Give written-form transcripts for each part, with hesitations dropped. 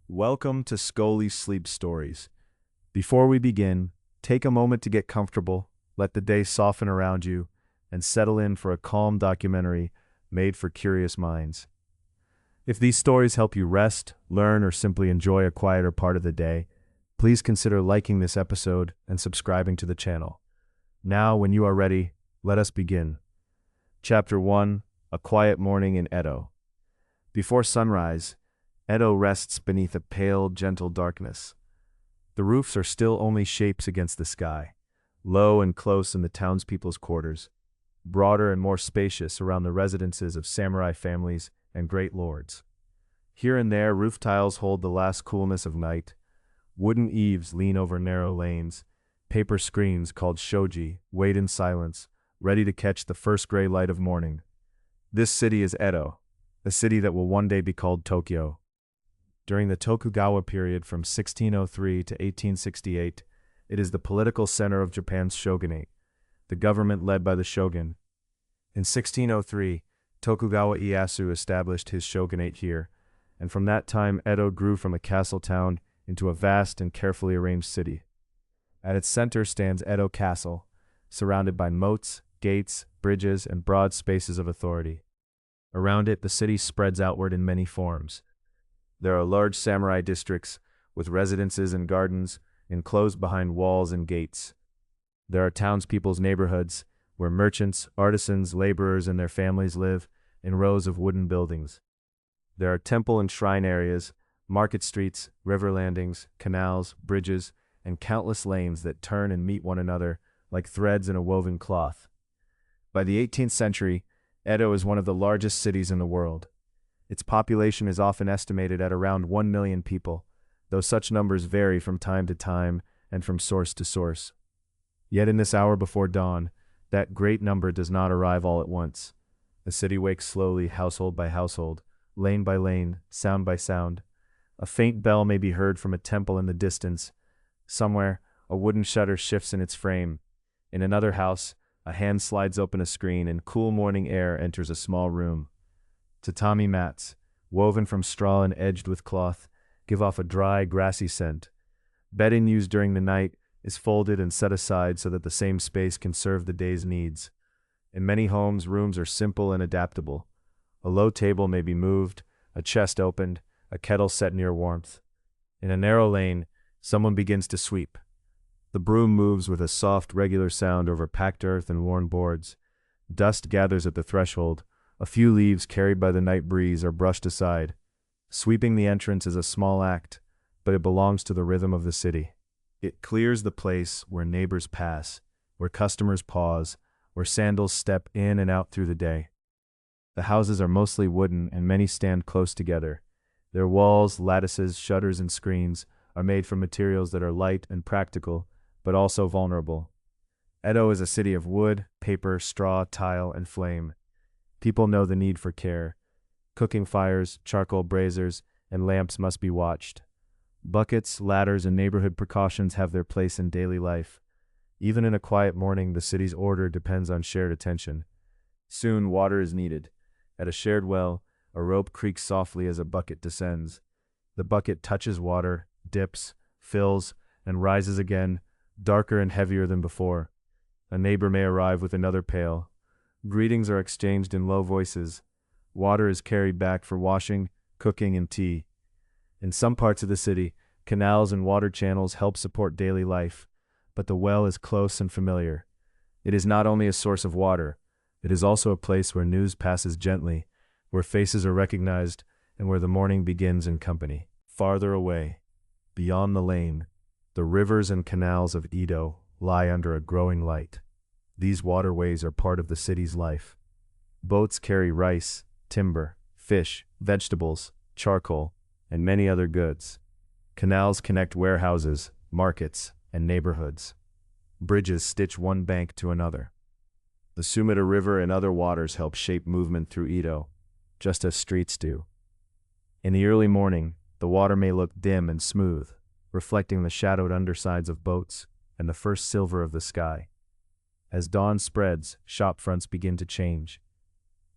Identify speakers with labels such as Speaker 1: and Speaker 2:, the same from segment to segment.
Speaker 1: Welcome to Scoli Sleep Stories. Before we begin, take a moment to get comfortable, let the day soften around you, and settle in for a calm documentary made for curious minds. If these stories help you rest, learn, or simply enjoy a quieter part of the day, please consider liking this episode and subscribing to the channel. Now, when you are ready, let us begin. Chapter 1: A Quiet Morning in Edo. Before sunrise, Edo rests beneath a pale, gentle darkness. The roofs are still only shapes against the sky, low and close in the townspeople's quarters, broader and more spacious around the residences of samurai families and great lords. Here and there, roof tiles hold the last coolness of night. Wooden eaves lean over narrow lanes. Paper screens called shoji wait in silence, ready to catch the first gray light of morning. This city is Edo, a city that will one day be called Tokyo. During the Tokugawa period from 1603 to 1868, it is the political center of Japan's shogunate, the government led by the shogun. In 1603, Tokugawa Ieyasu established his shogunate here, and from that time Edo grew from a castle town into a vast and carefully arranged city. At its center stands Edo Castle, surrounded by moats, gates, bridges, and broad spaces of authority. Around it, the city spreads outward in many forms. There are large samurai districts, with residences and gardens, enclosed behind walls and gates. There are townspeople's neighborhoods, where merchants, artisans, laborers, and their families live, in rows of wooden buildings. There are temple and shrine areas, market streets, river landings, canals, bridges, and countless lanes that turn and meet one another like threads in a woven cloth. By the 18th century, Edo is one of the largest cities in the world. Its population is often estimated at around 1 million people, though such numbers vary from time to time and from source to source. Yet in this hour before dawn, that great number does not arrive all at once. The city wakes slowly, household by household, lane by lane, sound by sound. A faint bell may be heard from a temple in the distance. Somewhere, a wooden shutter shifts in its frame. In another house, a hand slides open a screen and cool morning air enters a small room. Tatami mats, woven from straw and edged with cloth, give off a dry, grassy scent. Bedding used during the night is folded and set aside so that the same space can serve the day's needs. In many homes, rooms are simple and adaptable. A low table may be moved, a chest opened, a kettle set near warmth. In a narrow lane, someone begins to sweep. The broom moves with a soft, regular sound over packed earth and worn boards. Dust gathers at the threshold. A few leaves carried by the night breeze are brushed aside. Sweeping the entrance is a small act, but it belongs to the rhythm of the city. It clears the place where neighbors pass, where customers pause, where sandals step in and out through the day. The houses are mostly wooden and many stand close together. Their walls, lattices, shutters, and screens are made from materials that are light and practical, but also vulnerable. Edo is a city of wood, paper, straw, tile, and flame. People know the need for care. Cooking fires, charcoal braziers, and lamps must be watched. Buckets, ladders, and neighborhood precautions have their place in daily life. Even in a quiet morning, the city's order depends on shared attention. Soon, water is needed. At a shared well, a rope creaks softly as a bucket descends. The bucket touches water, dips, fills, and rises again, darker and heavier than before. A neighbor may arrive with another pail. Greetings are exchanged in low voices. Water is carried back for washing, cooking, and tea. In some parts of the city, canals and water channels help support daily life, but the well is close and familiar. It is not only a source of water, it is also a place where news passes gently, where faces are recognized, and where the morning begins in company. Farther away, beyond the lane, the rivers and canals of Edo lie under a growing light. These waterways are part of the city's life. Boats carry rice, timber, fish, vegetables, charcoal, and many other goods. Canals connect warehouses, markets, and neighborhoods. Bridges stitch one bank to another. The Sumida River and other waters help shape movement through Edo, just as streets do. In the early morning, the water may look dim and smooth, reflecting the shadowed undersides of boats and the first silver of the sky. As dawn spreads, shop fronts begin to change.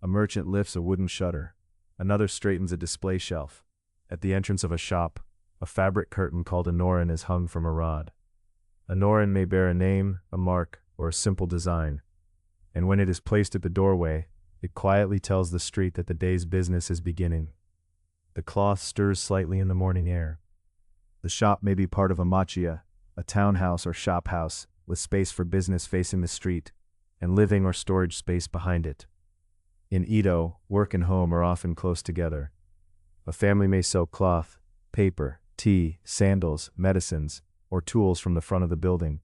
Speaker 1: A merchant lifts a wooden shutter. Another straightens a display shelf. At the entrance of a shop, a fabric curtain called a norin is hung from a rod. A norin may bear a name, a mark, or a simple design, and when it is placed at the doorway, it quietly tells the street that the day's business is beginning. The cloth stirs slightly in the morning air. The shop may be part of a machiya, a townhouse or shop house, with space for business facing the street, and living or storage space behind it. In Edo, work and home are often close together. A family may sell cloth, paper, tea, sandals, medicines, or tools from the front of the building.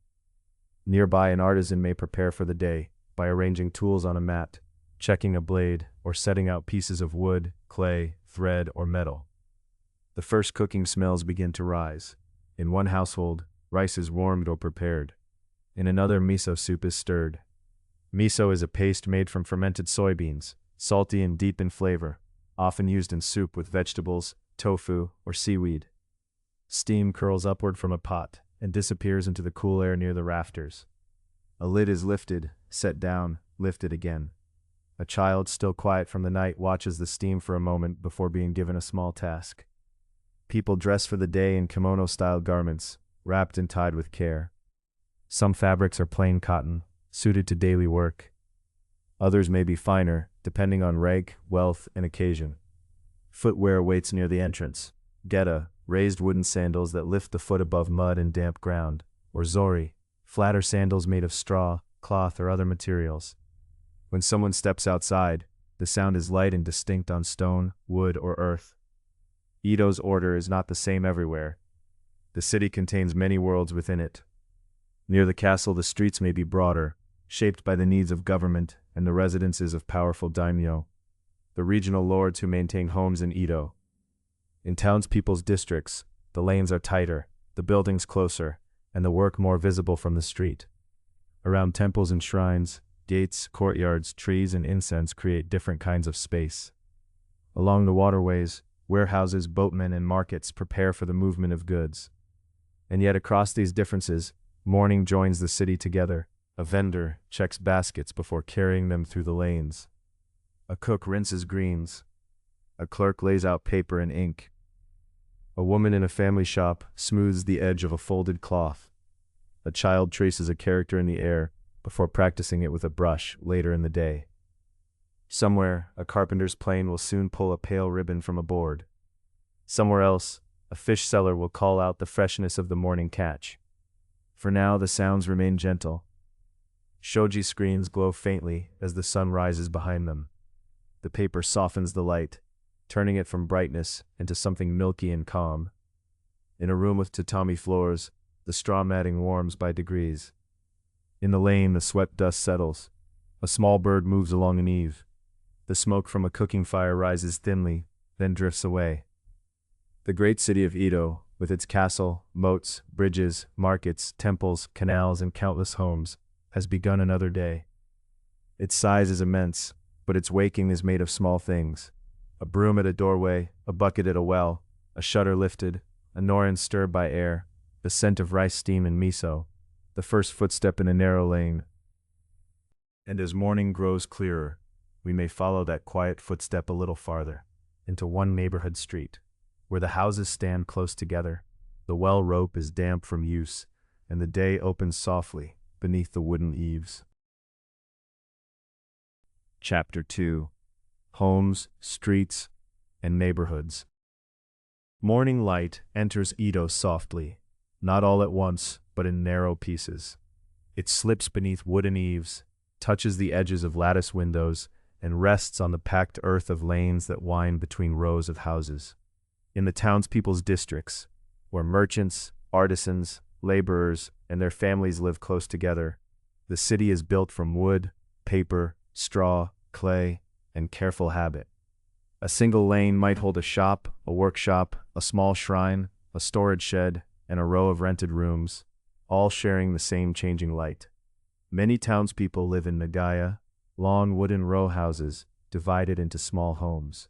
Speaker 1: Nearby, an artisan may prepare for the day by arranging tools on a mat, checking a blade, or setting out pieces of wood, clay, thread, or metal. The first cooking smells begin to rise. In one household, rice is warmed or prepared. In another, miso soup is stirred. Miso is a paste made from fermented soybeans, salty and deep in flavor, often used in soup with vegetables, tofu, or seaweed. Steam curls upward from a pot and disappears into the cool air near the rafters. A lid is lifted, set down, lifted again. A child, still quiet from the night, watches the steam for a moment before being given a small task. People dress for the day in kimono-style garments, wrapped and tied with care. Some fabrics are plain cotton, suited to daily work. Others may be finer, depending on rank, wealth, and occasion. Footwear waits near the entrance. Geta, raised wooden sandals that lift the foot above mud and damp ground, or zori, flatter sandals made of straw, cloth, or other materials. When someone steps outside, the sound is light and distinct on stone, wood, or earth. Edo's order is not the same everywhere. The city contains many worlds within it. Near the castle, the streets may be broader, shaped by the needs of government and the residences of powerful daimyo, the regional lords who maintain homes in Edo. In townspeople's districts, the lanes are tighter, the buildings closer, and the work more visible from the street. Around temples and shrines, gates, courtyards, trees, and incense create different kinds of space. Along the waterways, warehouses, boatmen, and markets prepare for the movement of goods. And yet across these differences, mourning joins the city together. A vendor checks baskets before carrying them through the lanes. A cook rinses greens. A clerk lays out paper and ink. A woman in a family shop smooths the edge of a folded cloth. A child traces a character in the air before practicing it with a brush later in the day. Somewhere, a carpenter's plane will soon pull a pale ribbon from a board. Somewhere else, a fish seller will call out the freshness of the morning catch. For now, the sounds remain gentle. Shoji screens glow faintly as the sun rises behind them. The paper softens the light, turning it from brightness into something milky and calm. In a room with tatami floors, the straw matting warms by degrees. In the lane, the sweat dust settles. A small bird moves along an eave. The smoke from a cooking fire rises thinly, then drifts away. The great city of Edo, with its castle, moats, bridges, markets, temples, canals, and countless homes, has begun another day. Its size is immense, but its waking is made of small things. A broom at a doorway, a bucket at a well, a shutter lifted, a norin stirred by air, the scent of rice steam and miso, the first footstep in a narrow lane. And as morning grows clearer, we may follow that quiet footstep a little farther, into one neighborhood street, where the houses stand close together, the well rope is damp from use, and the day opens softly beneath the wooden eaves. Chapter 2: Homes, Streets, and Neighborhoods. Morning light enters Edo softly, not all at once, but in narrow pieces. It slips beneath wooden eaves, touches the edges of lattice windows, and rests on the packed earth of lanes that wind between rows of houses. In the townspeople's districts, where merchants, artisans, laborers, and their families live close together, the city is built from wood, paper, straw, clay, and careful habit. A single lane might hold a shop, a workshop, a small shrine, a storage shed, and a row of rented rooms, all sharing the same changing light. Many townspeople live in nagaya, long wooden row houses divided into small homes.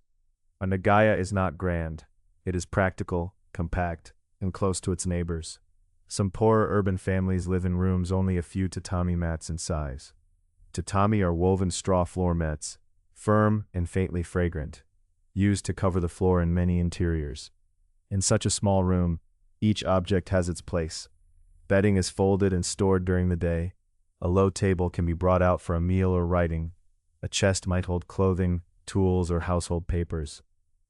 Speaker 1: A nagaya is not grand. It is practical, compact, and close to its neighbors. Some poorer urban families live in rooms only a few tatami mats in size. Tatami are woven straw floor mats, firm and faintly fragrant, used to cover the floor in many interiors. In such a small room, each object has its place. Bedding is folded and stored during the day. A low table can be brought out for a meal or writing. A chest might hold clothing, tools, or household papers.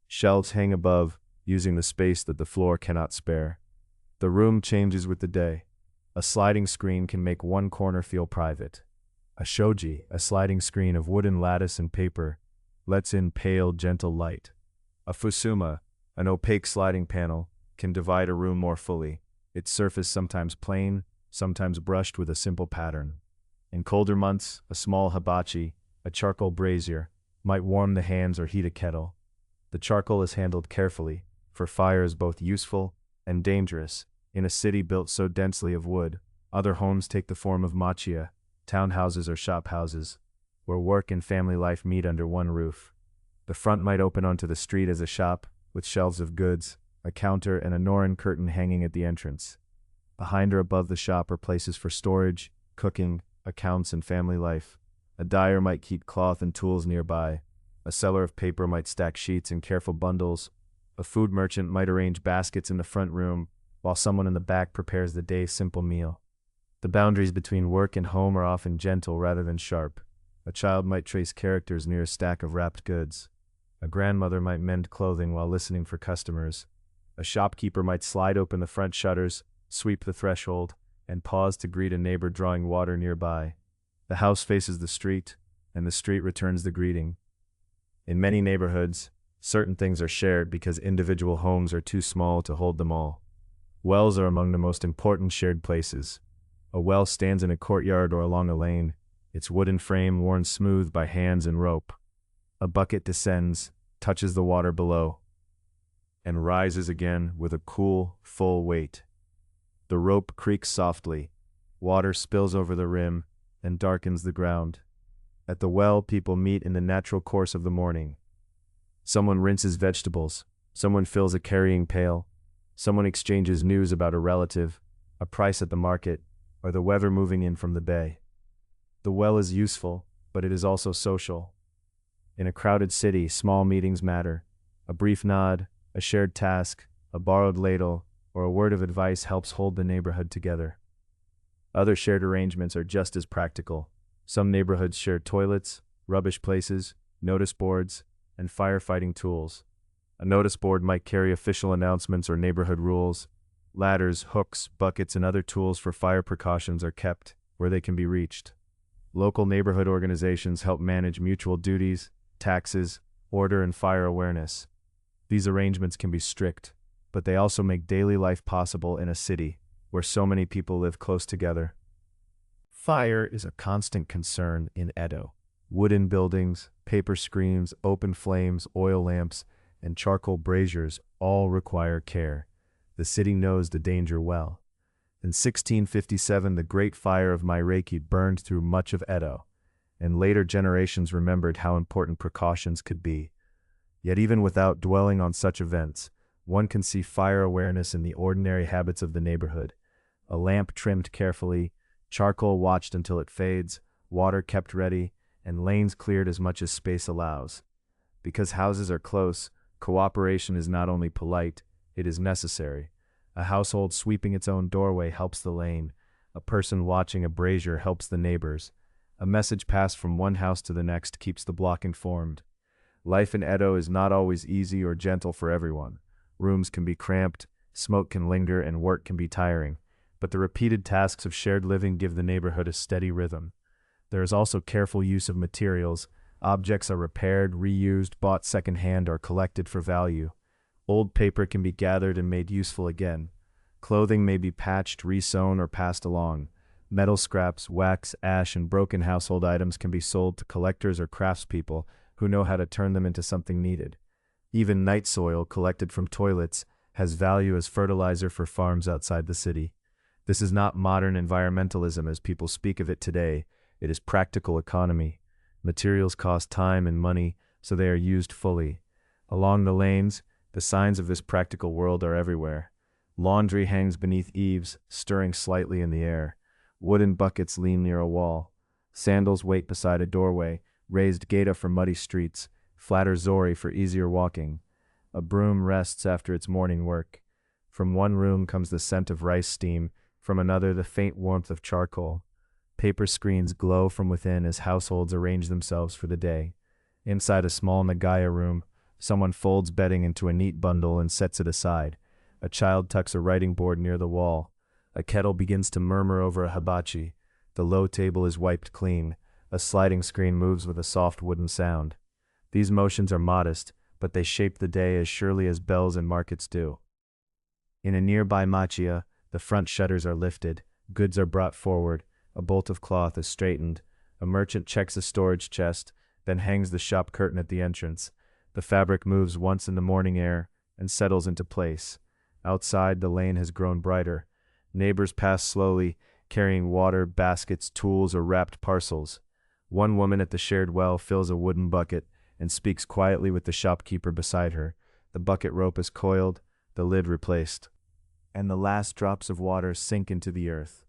Speaker 1: Shelves hang above, using the space that the floor cannot spare. The room changes with the day. A sliding screen can make one corner feel private. A shoji, a sliding screen of wooden lattice and paper, lets in pale, gentle light. A fusuma, an opaque sliding panel, can divide a room more fully, its surface sometimes plain, sometimes brushed with a simple pattern. In colder months, a small hibachi, a charcoal brazier, might warm the hands or heat a kettle. The charcoal is handled carefully, for fire is both useful and dangerous. In a city built so densely of wood, other homes take the form of machiya, townhouses or shop houses, where work and family life meet under one roof. The front might open onto the street as a shop, with shelves of goods, a counter, and a norin curtain hanging at the entrance. Behind or above the shop are places for storage, cooking, accounts, and family life. A dyer might keep cloth and tools nearby. A seller of paper might stack sheets in careful bundles. A food merchant might arrange baskets in the front room, while someone in the back prepares the day's simple meal. The boundaries between work and home are often gentle rather than sharp. A child might trace characters near a stack of wrapped goods. A grandmother might mend clothing while listening for customers. A shopkeeper might slide open the front shutters, sweep the threshold, and pause to greet a neighbor drawing water nearby. The house faces the street, and the street returns the greeting. In many neighborhoods, certain things are shared because individual homes are too small to hold them all. Wells are among the most important shared places. A well stands in a courtyard or along a lane, its wooden frame worn smooth by hands and rope. A bucket descends, touches the water below, and rises again with a cool, full weight. The rope creaks softly, water spills over the rim, and darkens the ground. At the well, people meet in the natural course of the morning. Someone rinses vegetables, someone fills a carrying pail, someone exchanges news about a relative, a price at the market, or the weather moving in from the bay. The well is useful, but it is also social. In a crowded city, small meetings matter. A brief nod, a shared task, a borrowed ladle, or a word of advice helps hold the neighborhood together. Other shared arrangements are just as practical. Some neighborhoods share toilets, rubbish places, notice boards, and firefighting tools. A notice board might carry official announcements or neighborhood rules. Ladders, hooks, buckets, and other tools for fire precautions are kept where they can be reached. Local neighborhood organizations help manage mutual duties, taxes, order, and fire awareness. These arrangements can be strict, but they also make daily life possible in a city where so many people live close together. Fire is a constant concern in Edo. Wooden buildings, paper screens, open flames, oil lamps, and charcoal braziers all require care. The city knows the danger well. In 1657, the Great Fire of Narrated burned through much of Edo, and later generations remembered how important precautions could be. Yet even without dwelling on such events, one can see fire awareness in the ordinary habits of the neighborhood. A lamp trimmed carefully, charcoal watched until it fades, water kept ready, and lanes cleared as much as space allows. Because houses are close, cooperation is not only polite, it is necessary. A household sweeping its own doorway helps the lane. A person watching a brazier helps the neighbors. A message passed from one house to the next keeps the block informed. Life in Edo is not always easy or gentle for everyone. Rooms can be cramped, smoke can linger, and work can be tiring. But the repeated tasks of shared living give the neighborhood a steady rhythm. There is also careful use of materials. Objects are repaired, reused, bought secondhand, or collected for value. Old paper can be gathered and made useful again. Clothing may be patched, resewn, or passed along. Metal scraps, wax, ash, and broken household items can be sold to collectors or craftspeople who know how to turn them into something needed. Even night soil collected from toilets has value as fertilizer for farms outside the city. This is not modern environmentalism as people speak of it today. It is practical economy. Materials cost time and money, so they are used fully. Along the lanes, the signs of this practical world are everywhere. Laundry hangs beneath eaves, stirring slightly in the air. Wooden buckets lean near a wall. Sandals wait beside a doorway. Raised gaita for muddy streets. Flatter zori for easier walking. A broom rests after its morning work. From one room comes the scent of rice steam, from another the faint warmth of charcoal. Paper screens glow from within as households arrange themselves for the day. Inside a small Nagaya room, someone folds bedding into a neat bundle and sets it aside. A child tucks a writing board near the wall. A kettle begins to murmur over a hibachi. The low table is wiped clean. A sliding screen moves with a soft wooden sound. These motions are modest, but they shape the day as surely as bells and markets do. In a nearby machiya, the front shutters are lifted, goods are brought forward, a bolt of cloth is straightened, a merchant checks a storage chest, then hangs the shop curtain at the entrance. The fabric moves once in the morning air and settles into place. Outside, the lane has grown brighter. Neighbors pass slowly, carrying water, baskets, tools, or wrapped parcels. One woman at the shared well fills a wooden bucket and speaks quietly with the shopkeeper beside her. The bucket rope is coiled, the lid replaced, and the last drops of water sink into the earth.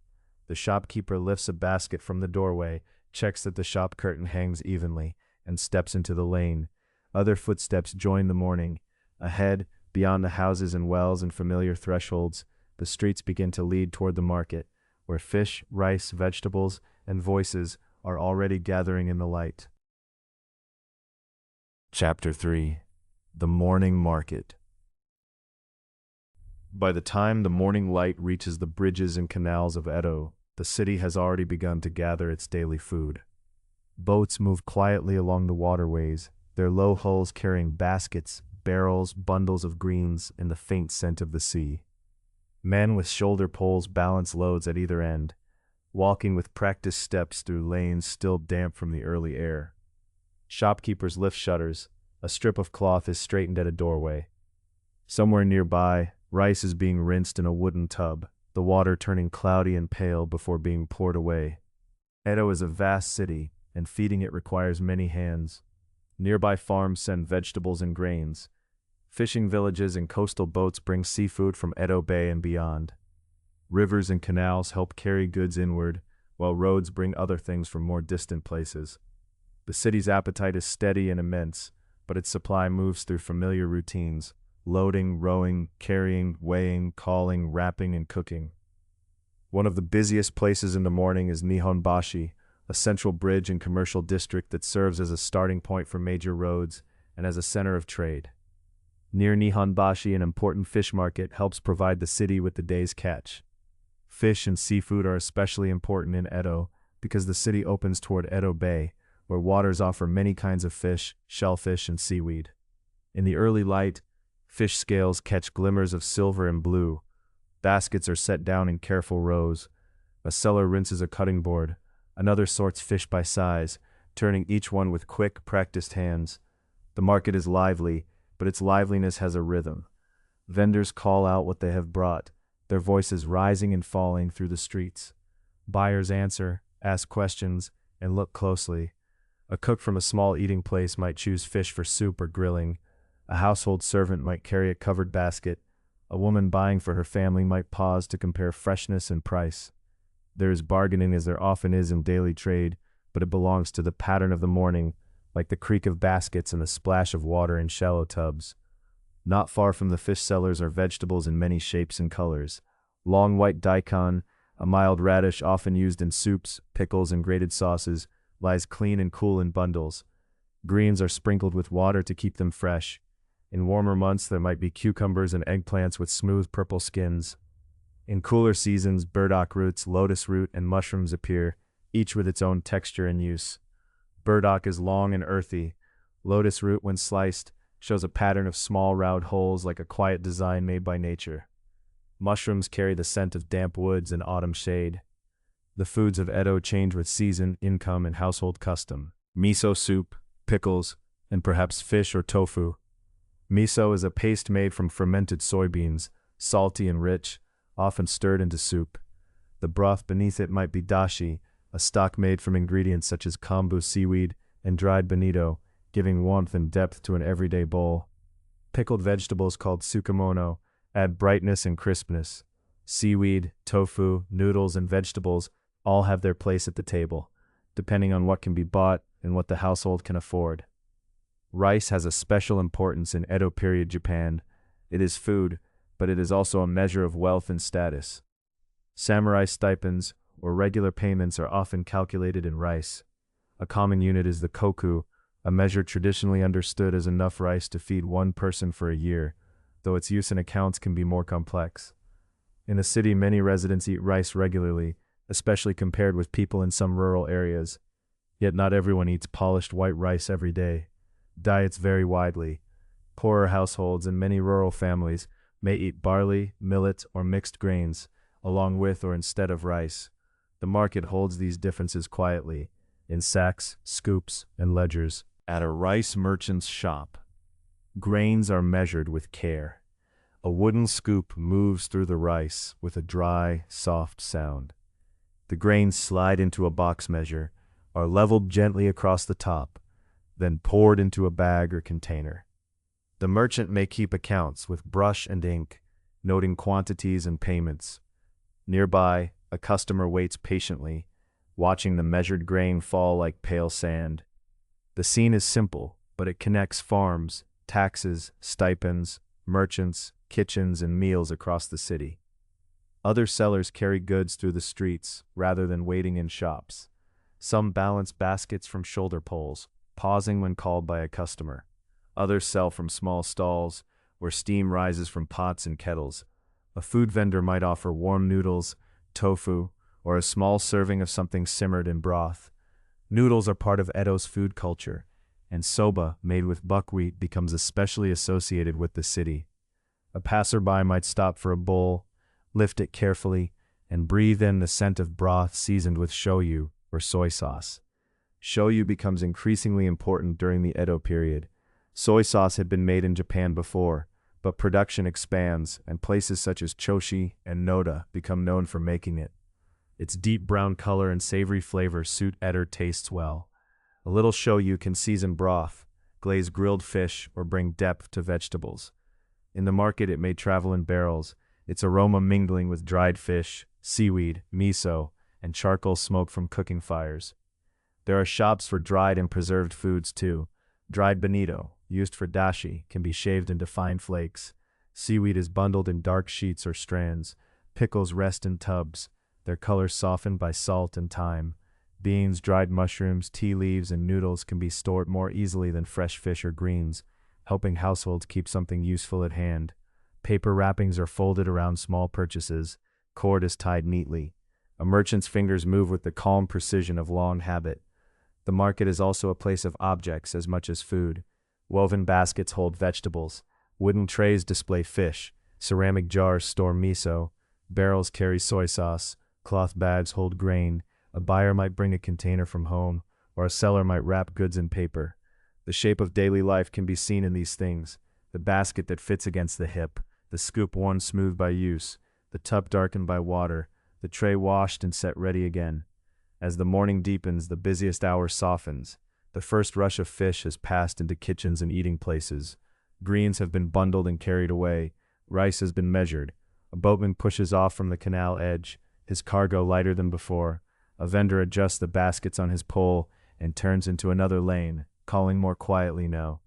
Speaker 1: The shopkeeper lifts a basket from the doorway, checks that the shop curtain hangs evenly, and steps into the lane. Other footsteps join the morning. Ahead, beyond the houses and wells and familiar thresholds, the streets begin to lead toward the market, where fish, rice, vegetables, and voices are already gathering in the light. Chapter 3. The Morning Market. By the time the morning light reaches the bridges and canals of Edo, the city has already begun to gather its daily food. Boats move quietly along the waterways, their low hulls carrying baskets, barrels, bundles of greens, and the faint scent of the sea. Men with shoulder poles balance loads at either end, walking with practiced steps through lanes still damp from the early air. Shopkeepers lift shutters. A strip of cloth is straightened at a doorway. Somewhere nearby, rice is being rinsed in a wooden tub, the water turning cloudy and pale before being poured away. Edo is a vast city, and feeding it requires many hands. Nearby farms send vegetables and grains. Fishing villages and coastal boats bring seafood from Edo Bay and beyond. Rivers and canals help carry goods inward, while roads bring other things from more distant places. The city's appetite is steady and immense, but its supply moves through familiar routines: loading, rowing, carrying, weighing, calling, wrapping, and cooking. One of the busiest places in the morning is Nihonbashi, a central bridge and commercial district that serves as a starting point for major roads and as a center of trade. Near Nihonbashi, an important fish market helps provide the city with the day's catch. Fish and seafood are especially important in Edo because the city opens toward Edo Bay, where waters offer many kinds of fish, shellfish, and seaweed. In the early light, fish scales catch glimmers of silver and blue. Baskets are set down in careful rows. A seller rinses a cutting board. Another sorts fish by size, turning each one with quick, practiced hands. The market is lively, but its liveliness has a rhythm. Vendors call out what they have brought, their voices rising and falling through the streets. Buyers answer, ask questions, and look closely. A cook from a small eating place might choose fish for soup or grilling. A household servant might carry a covered basket. A woman buying for her family might pause to compare freshness and price. There is bargaining as there often is in daily trade, but it belongs to the pattern of the morning, like the creak of baskets and the splash of water in shallow tubs. Not far from the fish sellers are vegetables in many shapes and colors. Long white daikon, a mild radish often used in soups, pickles, and grated sauces, lies clean and cool in bundles. Greens are sprinkled with water to keep them fresh. In warmer months, there might be cucumbers and eggplants with smooth purple skins. In cooler seasons, burdock roots, lotus root, and mushrooms appear, each with its own texture and use. Burdock is long and earthy. Lotus root, when sliced, shows a pattern of small round holes like a quiet design made by nature. Mushrooms carry the scent of damp woods and autumn shade. The foods of Edo change with season, income, and household custom. Miso soup, pickles, and perhaps fish or tofu. Miso is a paste made from fermented soybeans, salty and rich, often stirred into soup. The broth beneath it might be dashi, a stock made from ingredients such as kombu seaweed and dried bonito, giving warmth and depth to an everyday bowl. Pickled vegetables called tsukemono add brightness and crispness. Seaweed, tofu, noodles, and vegetables all have their place at the table, depending on what can be bought and what the household can afford. Rice has a special importance in Edo period Japan. It is food, but it is also a measure of wealth and status. Samurai stipends, or regular payments, are often calculated in rice. A common unit is the koku, a measure traditionally understood as enough rice to feed one person for a year, though its use in accounts can be more complex. In the city, many residents eat rice regularly, especially compared with people in some rural areas. Yet not everyone eats polished white rice every day. Diets vary widely. Poorer households and many rural families may eat barley, millet, or mixed grains, along with or instead of rice. The market holds these differences quietly, in sacks, scoops, and ledgers. At a rice merchant's shop, grains are measured with care. A wooden scoop moves through the rice with a dry, soft sound. The grains slide into a box measure, are leveled gently across the top, then poured into a bag or container. The merchant may keep accounts with brush and ink, noting quantities and payments. Nearby, a customer waits patiently, watching the measured grain fall like pale sand. The scene is simple, but it connects farms, taxes, stipends, merchants, kitchens, and meals across the city. Other sellers carry goods through the streets rather than waiting in shops. Some balance baskets from shoulder poles, pausing when called by a customer. Others sell from small stalls, where steam rises from pots and kettles. A food vendor might offer warm noodles, tofu, or a small serving of something simmered in broth. Noodles are part of Edo's food culture, and soba, made with buckwheat, becomes especially associated with the city. A passerby might stop for a bowl, lift it carefully, and breathe in the scent of broth seasoned with shoyu, or soy sauce. Shoyu becomes increasingly important during the Edo period. Soy sauce had been made in Japan before, but production expands, and places such as Choshi and Noda become known for making it. Its deep brown color and savory flavor suit Edo tastes well. A little shoyu can season broth, glaze grilled fish, or bring depth to vegetables. In the market, it may travel in barrels, its aroma mingling with dried fish, seaweed, miso, and charcoal smoke from cooking fires. There are shops for dried and preserved foods too. Dried bonito, used for dashi, can be shaved into fine flakes. Seaweed is bundled in dark sheets or strands. Pickles rest in tubs, their color softened by salt and thyme. Beans, dried mushrooms, tea leaves, and noodles can be stored more easily than fresh fish or greens, helping households keep something useful at hand. Paper wrappings are folded around small purchases. Cord is tied neatly. A merchant's fingers move with the calm precision of long habit. The market is also a place of objects as much as food. Woven baskets hold vegetables. Wooden trays display fish. Ceramic jars store miso. Barrels carry soy sauce. Cloth bags hold grain. A buyer might bring a container from home, or a seller might wrap goods in paper. The shape of daily life can be seen in these things. The basket that fits against the hip. The scoop worn smooth by use. The tub darkened by water. The tray washed and set ready again. As the morning deepens, the busiest hour softens. The first rush of fish has passed into kitchens and eating places. Greens have been bundled and carried away. Rice has been measured. A boatman pushes off from the canal edge, his cargo lighter than before. A vendor adjusts the baskets on his pole and turns into another lane, calling more quietly now.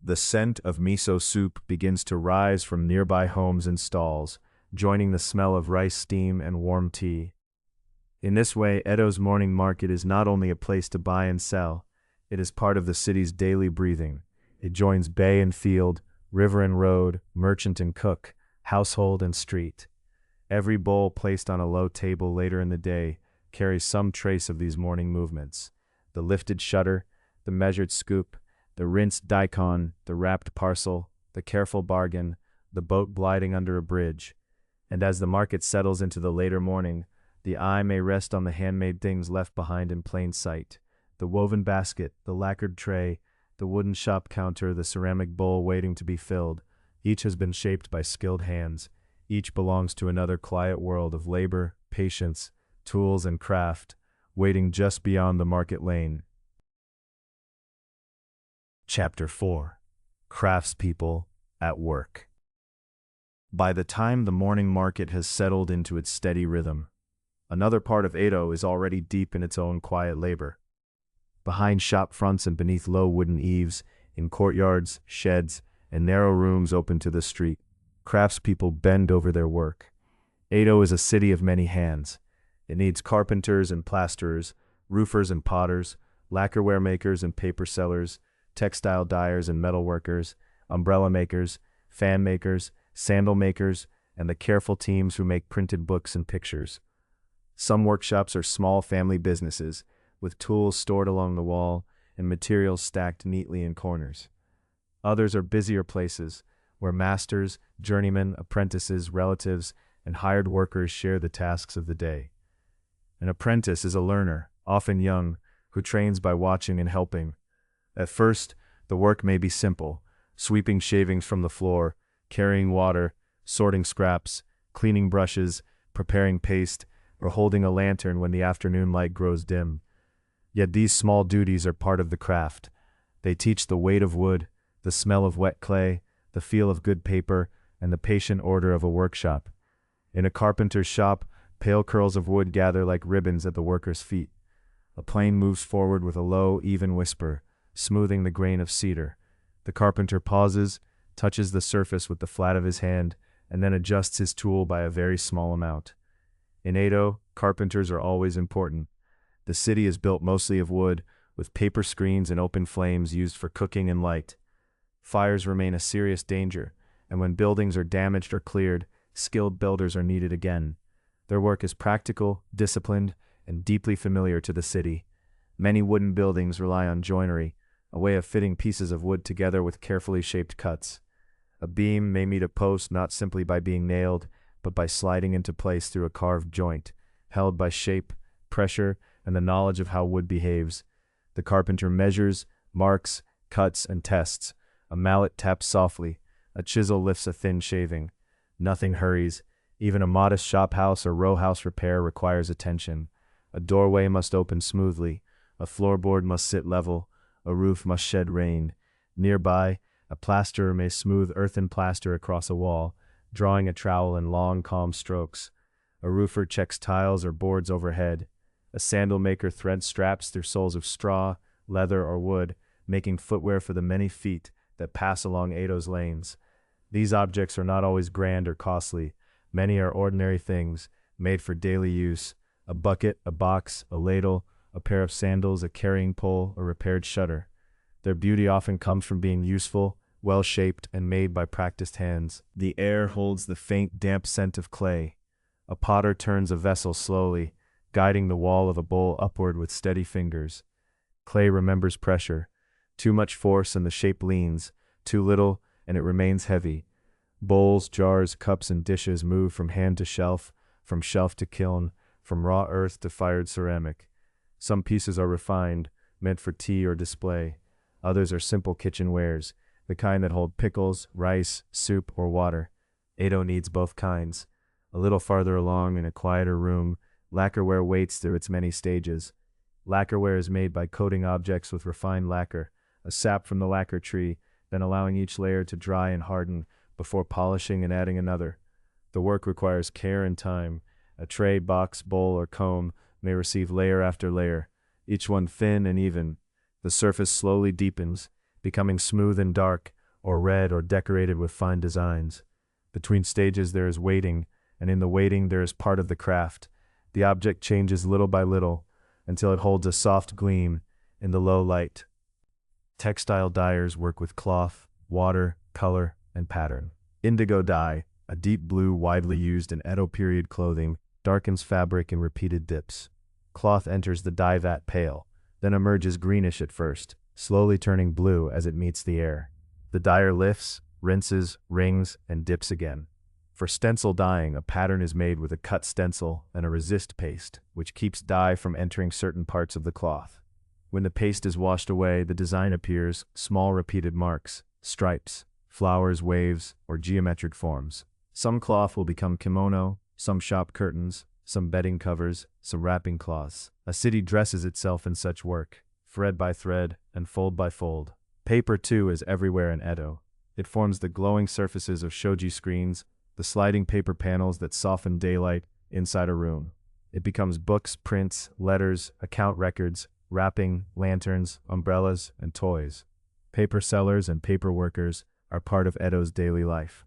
Speaker 1: The scent of miso soup begins to rise from nearby homes and stalls, joining the smell of rice steam and warm tea. In this way, Edo's morning market is not only a place to buy and sell, it is part of the city's daily breathing. It joins bay and field, river and road, merchant and cook, household and street. Every bowl placed on a low table later in the day carries some trace of these morning movements. The lifted shutter, the measured scoop, the rinsed daikon, the wrapped parcel, the careful bargain, the boat gliding under a bridge. And as the market settles into the later morning, the eye may rest on the handmade things left behind in plain sight. The woven basket, the lacquered tray, the wooden shop counter, the ceramic bowl waiting to be filled. Each has been shaped by skilled hands. Each belongs to another quiet world of labor, patience, tools, and craft, waiting just beyond the market lane. Chapter 4. Craftspeople at Work. By the time the morning market has settled into its steady rhythm, another part of Edo is already deep in its own quiet labor. Behind shop fronts and beneath low wooden eaves, in courtyards, sheds, and narrow rooms open to the street. Craftspeople bend over their work. Edo is a city of many hands. It needs carpenters and plasterers, roofers and potters, lacquerware makers and paper sellers, textile dyers and metal workers, umbrella makers, fan makers, sandal makers, and the careful teams who make printed books and pictures. Some workshops are small family businesses, with tools stored along the wall and materials stacked neatly in corners. Others are busier places, where masters, journeymen, apprentices, relatives, and hired workers share the tasks of the day. An apprentice is a learner, often young, who trains by watching and helping. At first, the work may be simple: sweeping shavings from the floor, carrying water, sorting scraps, cleaning brushes, preparing paste, or holding a lantern when the afternoon light grows dim. Yet these small duties are part of the craft. They teach the weight of wood, the smell of wet clay, the feel of good paper, and the patient order of a workshop. In a carpenter's shop, pale curls of wood gather like ribbons at the worker's feet. A plane moves forward with a low, even whisper, smoothing the grain of cedar. The carpenter pauses, touches the surface with the flat of his hand, and then adjusts his tool by a very small amount. In Edo, carpenters are always important. The city is built mostly of wood, with paper screens and open flames used for cooking and light. Fires remain a serious danger, and when buildings are damaged or cleared, skilled builders are needed again. Their work is practical, disciplined, and deeply familiar to the city. Many wooden buildings rely on joinery, a way of fitting pieces of wood together with carefully shaped cuts. A beam may meet a post not simply by being nailed, but by sliding into place through a carved joint, held by shape, pressure, and the knowledge of how wood behaves. The carpenter measures, marks, cuts, and tests. A mallet taps softly. A chisel lifts a thin shaving. Nothing hurries. Even a modest shop house or row house repair requires attention. A doorway must open smoothly. A floorboard must sit level. A roof must shed rain. Nearby, a plasterer may smooth earthen plaster across a wall, drawing a trowel in long, calm strokes. A roofer checks tiles or boards overhead. A sandal maker threads straps through soles of straw, leather, or wood, making footwear for the many feet that pass along Edo's lanes. These objects are not always grand or costly. Many are ordinary things, made for daily use: a bucket, a box, a ladle, a pair of sandals, a carrying pole, a repaired shutter. Their beauty often comes from being useful, well-shaped, and made by practiced hands. The air holds the faint, damp scent of clay. A potter turns a vessel slowly, guiding the wall of a bowl upward with steady fingers. Clay remembers pressure. Too much force and the shape leans, too little and it remains heavy. Bowls, jars, cups, and dishes move from hand to shelf, from shelf to kiln, from raw earth to fired ceramic. Some pieces are refined, meant for tea or display. Others are simple kitchen wares, the kind that hold pickles, rice, soup, or water. Edo needs both kinds. A little farther along, in a quieter room, lacquerware waits through its many stages. Lacquerware is made by coating objects with refined lacquer, a sap from the lacquer tree, then allowing each layer to dry and harden before polishing and adding another. The work requires care and time. A tray, box, bowl, or comb may receive layer after layer, each one thin and even. The surface slowly deepens, becoming smooth and dark, or red or decorated with fine designs. Between stages there is waiting, and in the waiting there is part of the craft. The object changes little by little, until it holds a soft gleam in the low light. Textile dyers work with cloth, water, color, and pattern. Indigo dye, a deep blue widely used in Edo period clothing, darkens fabric in repeated dips. Cloth enters the dye vat pale, then emerges greenish at first, slowly turning blue as it meets the air. The dyer lifts, rinses, wrings, and dips again. For stencil dyeing, a pattern is made with a cut stencil and a resist paste, which keeps dye from entering certain parts of the cloth. When the paste is washed away, the design appears: small repeated marks, stripes, flowers, waves, or geometric forms. Some cloth will become kimono, some shop curtains, some bedding covers, some wrapping cloths. A city dresses itself in such work, thread by thread and fold by fold. Paper, too, is everywhere in Edo. It forms the glowing surfaces of shoji screens, the sliding paper panels that soften daylight inside a room. It becomes books, prints, letters, account records, wrapping, lanterns, umbrellas, and toys. Paper sellers and paper workers are part of Edo's daily life.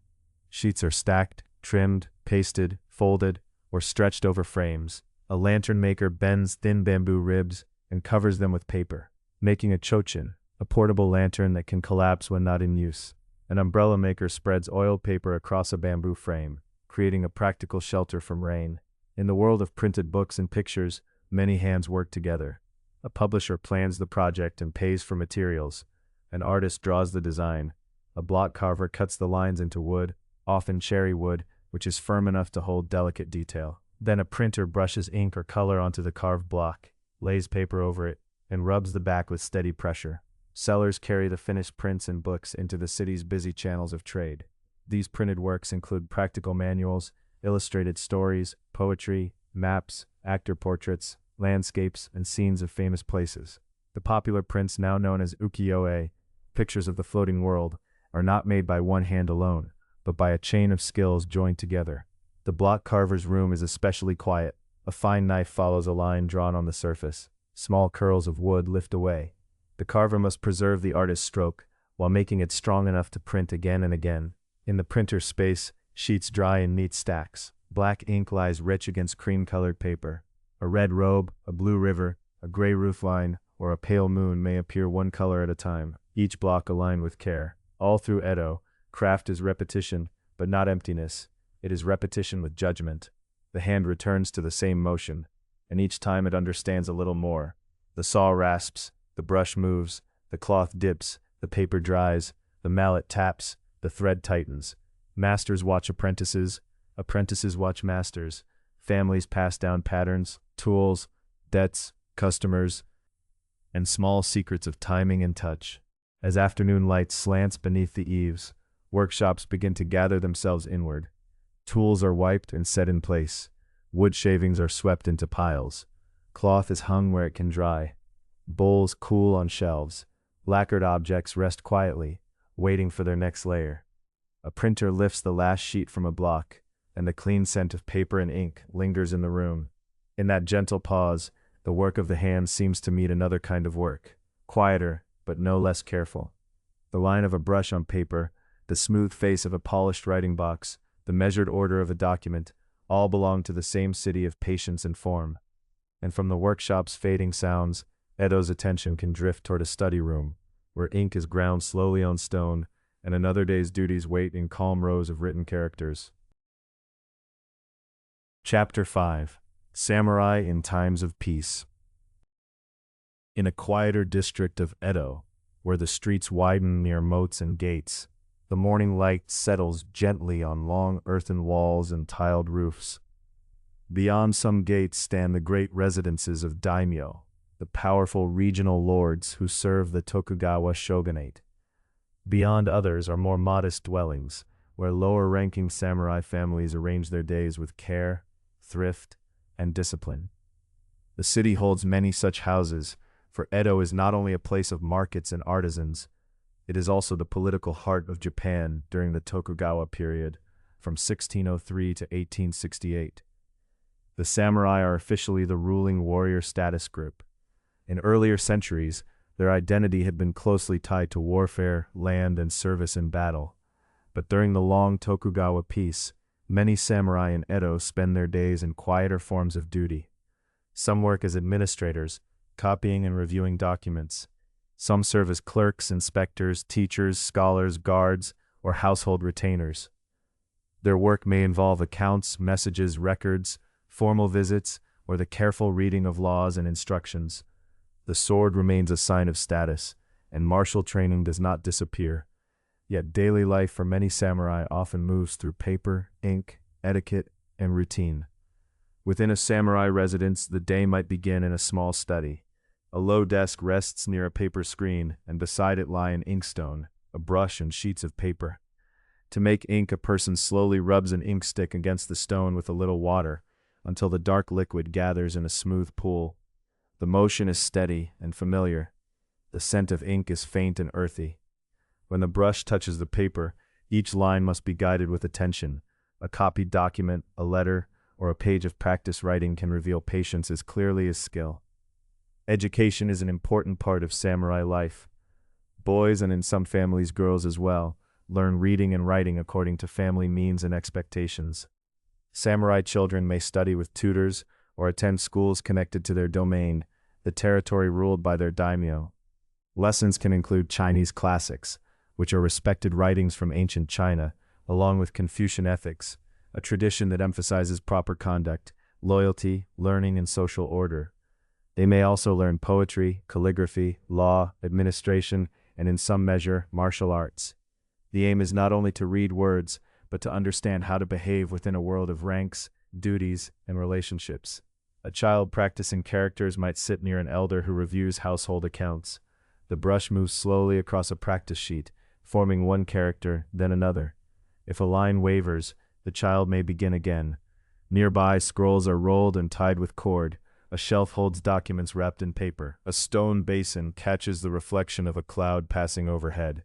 Speaker 1: Sheets are stacked, trimmed, pasted, folded, or stretched over frames. A lantern maker bends thin bamboo ribs and covers them with paper, making a chochin, a portable lantern that can collapse when not in use. An umbrella maker spreads oiled paper across a bamboo frame, creating a practical shelter from rain. In the world of printed books and pictures, many hands work together. A publisher plans the project and pays for materials. An artist draws the design. A block carver cuts the lines into wood, often cherry wood, which is firm enough to hold delicate detail. Then a printer brushes ink or color onto the carved block, lays paper over it, and rubs the back with steady pressure. Sellers carry the finished prints and books into the city's busy channels of trade. These printed works include practical manuals, illustrated stories, poetry, maps, actor portraits, landscapes, and scenes of famous places. The popular prints, now known as ukiyo-e, pictures of the floating world, are not made by one hand alone, but by a chain of skills joined together. The block carver's room is especially quiet. A fine knife follows a line drawn on the surface. Small curls of wood lift away. The carver must preserve the artist's stroke, while making it strong enough to print again and again. In the printer's space, sheets dry in neat stacks. Black ink lies rich against cream-colored paper. A red robe, a blue river, a gray roofline, or a pale moon may appear one color at a time, each block aligned with care. All through Edo, craft is repetition, but not emptiness. It is repetition with judgment. The hand returns to the same motion, and each time it understands a little more. The saw rasps, the brush moves, the cloth dips, the paper dries, the mallet taps, the thread tightens. Masters watch apprentices, apprentices watch masters. Families pass down patterns, tools, debts, customers, and small secrets of timing and touch. As afternoon light slants beneath the eaves, workshops begin to gather themselves inward. Tools are wiped and set in place. Wood shavings are swept into piles. Cloth is hung where it can dry. Bowls cool on shelves. Lacquered objects rest quietly, waiting for their next layer. A printer lifts the last sheet from a block, and the clean scent of paper and ink lingers in the room. In that gentle pause, the work of the hand seems to meet another kind of work, quieter, but no less careful. The line of a brush on paper, the smooth face of a polished writing box, the measured order of a document, all belong to the same city of patience and form. And from the workshop's fading sounds, Edo's attention can drift toward a study room, where ink is ground slowly on stone, and another day's duties wait in calm rows of written characters. Chapter 5. Samurai in Times of Peace. In a quieter district of Edo, where the streets widen near moats and gates, the morning light settles gently on long earthen walls and tiled roofs. Beyond some gates stand the great residences of daimyo, the powerful regional lords who serve the Tokugawa shogunate. Beyond others are more modest dwellings, where lower-ranking samurai families arrange their days with care, thrift, and discipline. The city holds many such houses, for Edo is not only a place of markets and artisans, it is also the political heart of Japan during the Tokugawa period, from 1603 to 1868. The samurai are officially the ruling warrior status group. In earlier centuries, their identity had been closely tied to warfare, land, and service in battle. But during the long Tokugawa peace, many samurai in Edo spend their days in quieter forms of duty. Some work as administrators, copying and reviewing documents. Some serve as clerks, inspectors, teachers, scholars, guards, or household retainers. Their work may involve accounts, messages, records, formal visits, or the careful reading of laws and instructions. The sword remains a sign of status, and martial training does not disappear. Yet daily life for many samurai often moves through paper, ink, etiquette, and routine. Within a samurai residence, the day might begin in a small study. A low desk rests near a paper screen, and beside it lie an inkstone, a brush, and sheets of paper. To make ink, a person slowly rubs an ink stick against the stone with a little water, until the dark liquid gathers in a smooth pool. The motion is steady and familiar. The scent of ink is faint and earthy. When the brush touches the paper, each line must be guided with attention. A copied document, a letter, or a page of practice writing can reveal patience as clearly as skill. Education is an important part of samurai life. Boys, and in some families girls as well, learn reading and writing according to family means and expectations. Samurai children may study with tutors or attend schools connected to their domain, the territory ruled by their daimyo. Lessons can include Chinese classics, which are respected writings from ancient China, along with Confucian ethics, a tradition that emphasizes proper conduct, loyalty, learning, and social order. They may also learn poetry, calligraphy, law, administration, and in some measure, martial arts. The aim is not only to read words, but to understand how to behave within a world of ranks, duties, and relationships. A child practicing characters might sit near an elder who reviews household accounts. The brush moves slowly across a practice sheet, forming one character, then another. If a line wavers, the child may begin again. Nearby, scrolls are rolled and tied with cord. A shelf holds documents wrapped in paper. A stone basin catches the reflection of a cloud passing overhead.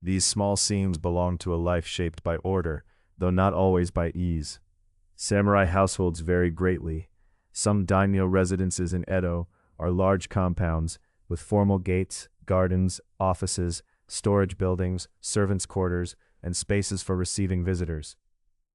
Speaker 1: These small scenes belong to a life shaped by order, though not always by ease. Samurai households vary greatly. Some daimyo residences in Edo are large compounds with formal gates, gardens, offices, storage buildings, servants' quarters, and spaces for receiving visitors.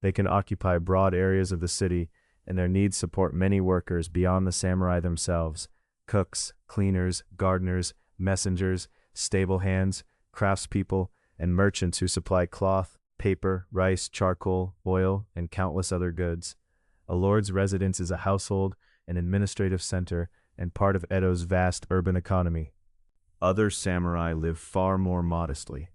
Speaker 1: They can occupy broad areas of the city, and their needs support many workers beyond the samurai themselves: cooks, cleaners, gardeners, messengers, stable hands, craftspeople, and merchants who supply cloth, paper, rice, charcoal, oil, and countless other goods. A lord's residence is a household, an administrative center, and part of Edo's vast urban economy. Other samurai live far more modestly.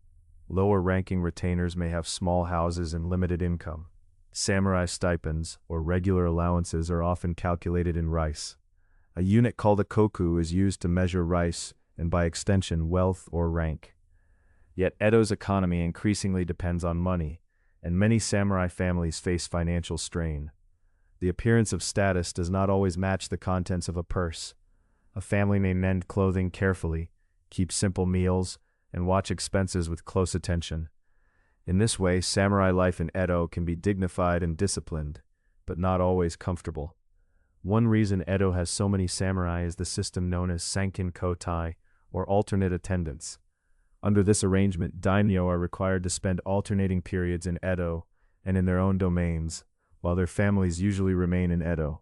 Speaker 1: Lower-ranking retainers may have small houses and limited income. Samurai stipends, or regular allowances, are often calculated in rice. A unit called a koku is used to measure rice, and by extension, wealth or rank. Yet Edo's economy increasingly depends on money, and many samurai families face financial strain. The appearance of status does not always match the contents of a purse. A family may mend clothing carefully, keep simple meals, and watch expenses with close attention. In this way, samurai life in Edo can be dignified and disciplined, but not always comfortable. One reason Edo has so many samurai is the system known as sankin kotai, or alternate attendance. Under this arrangement, daimyo are required to spend alternating periods in Edo and in their own domains, while their families usually remain in Edo.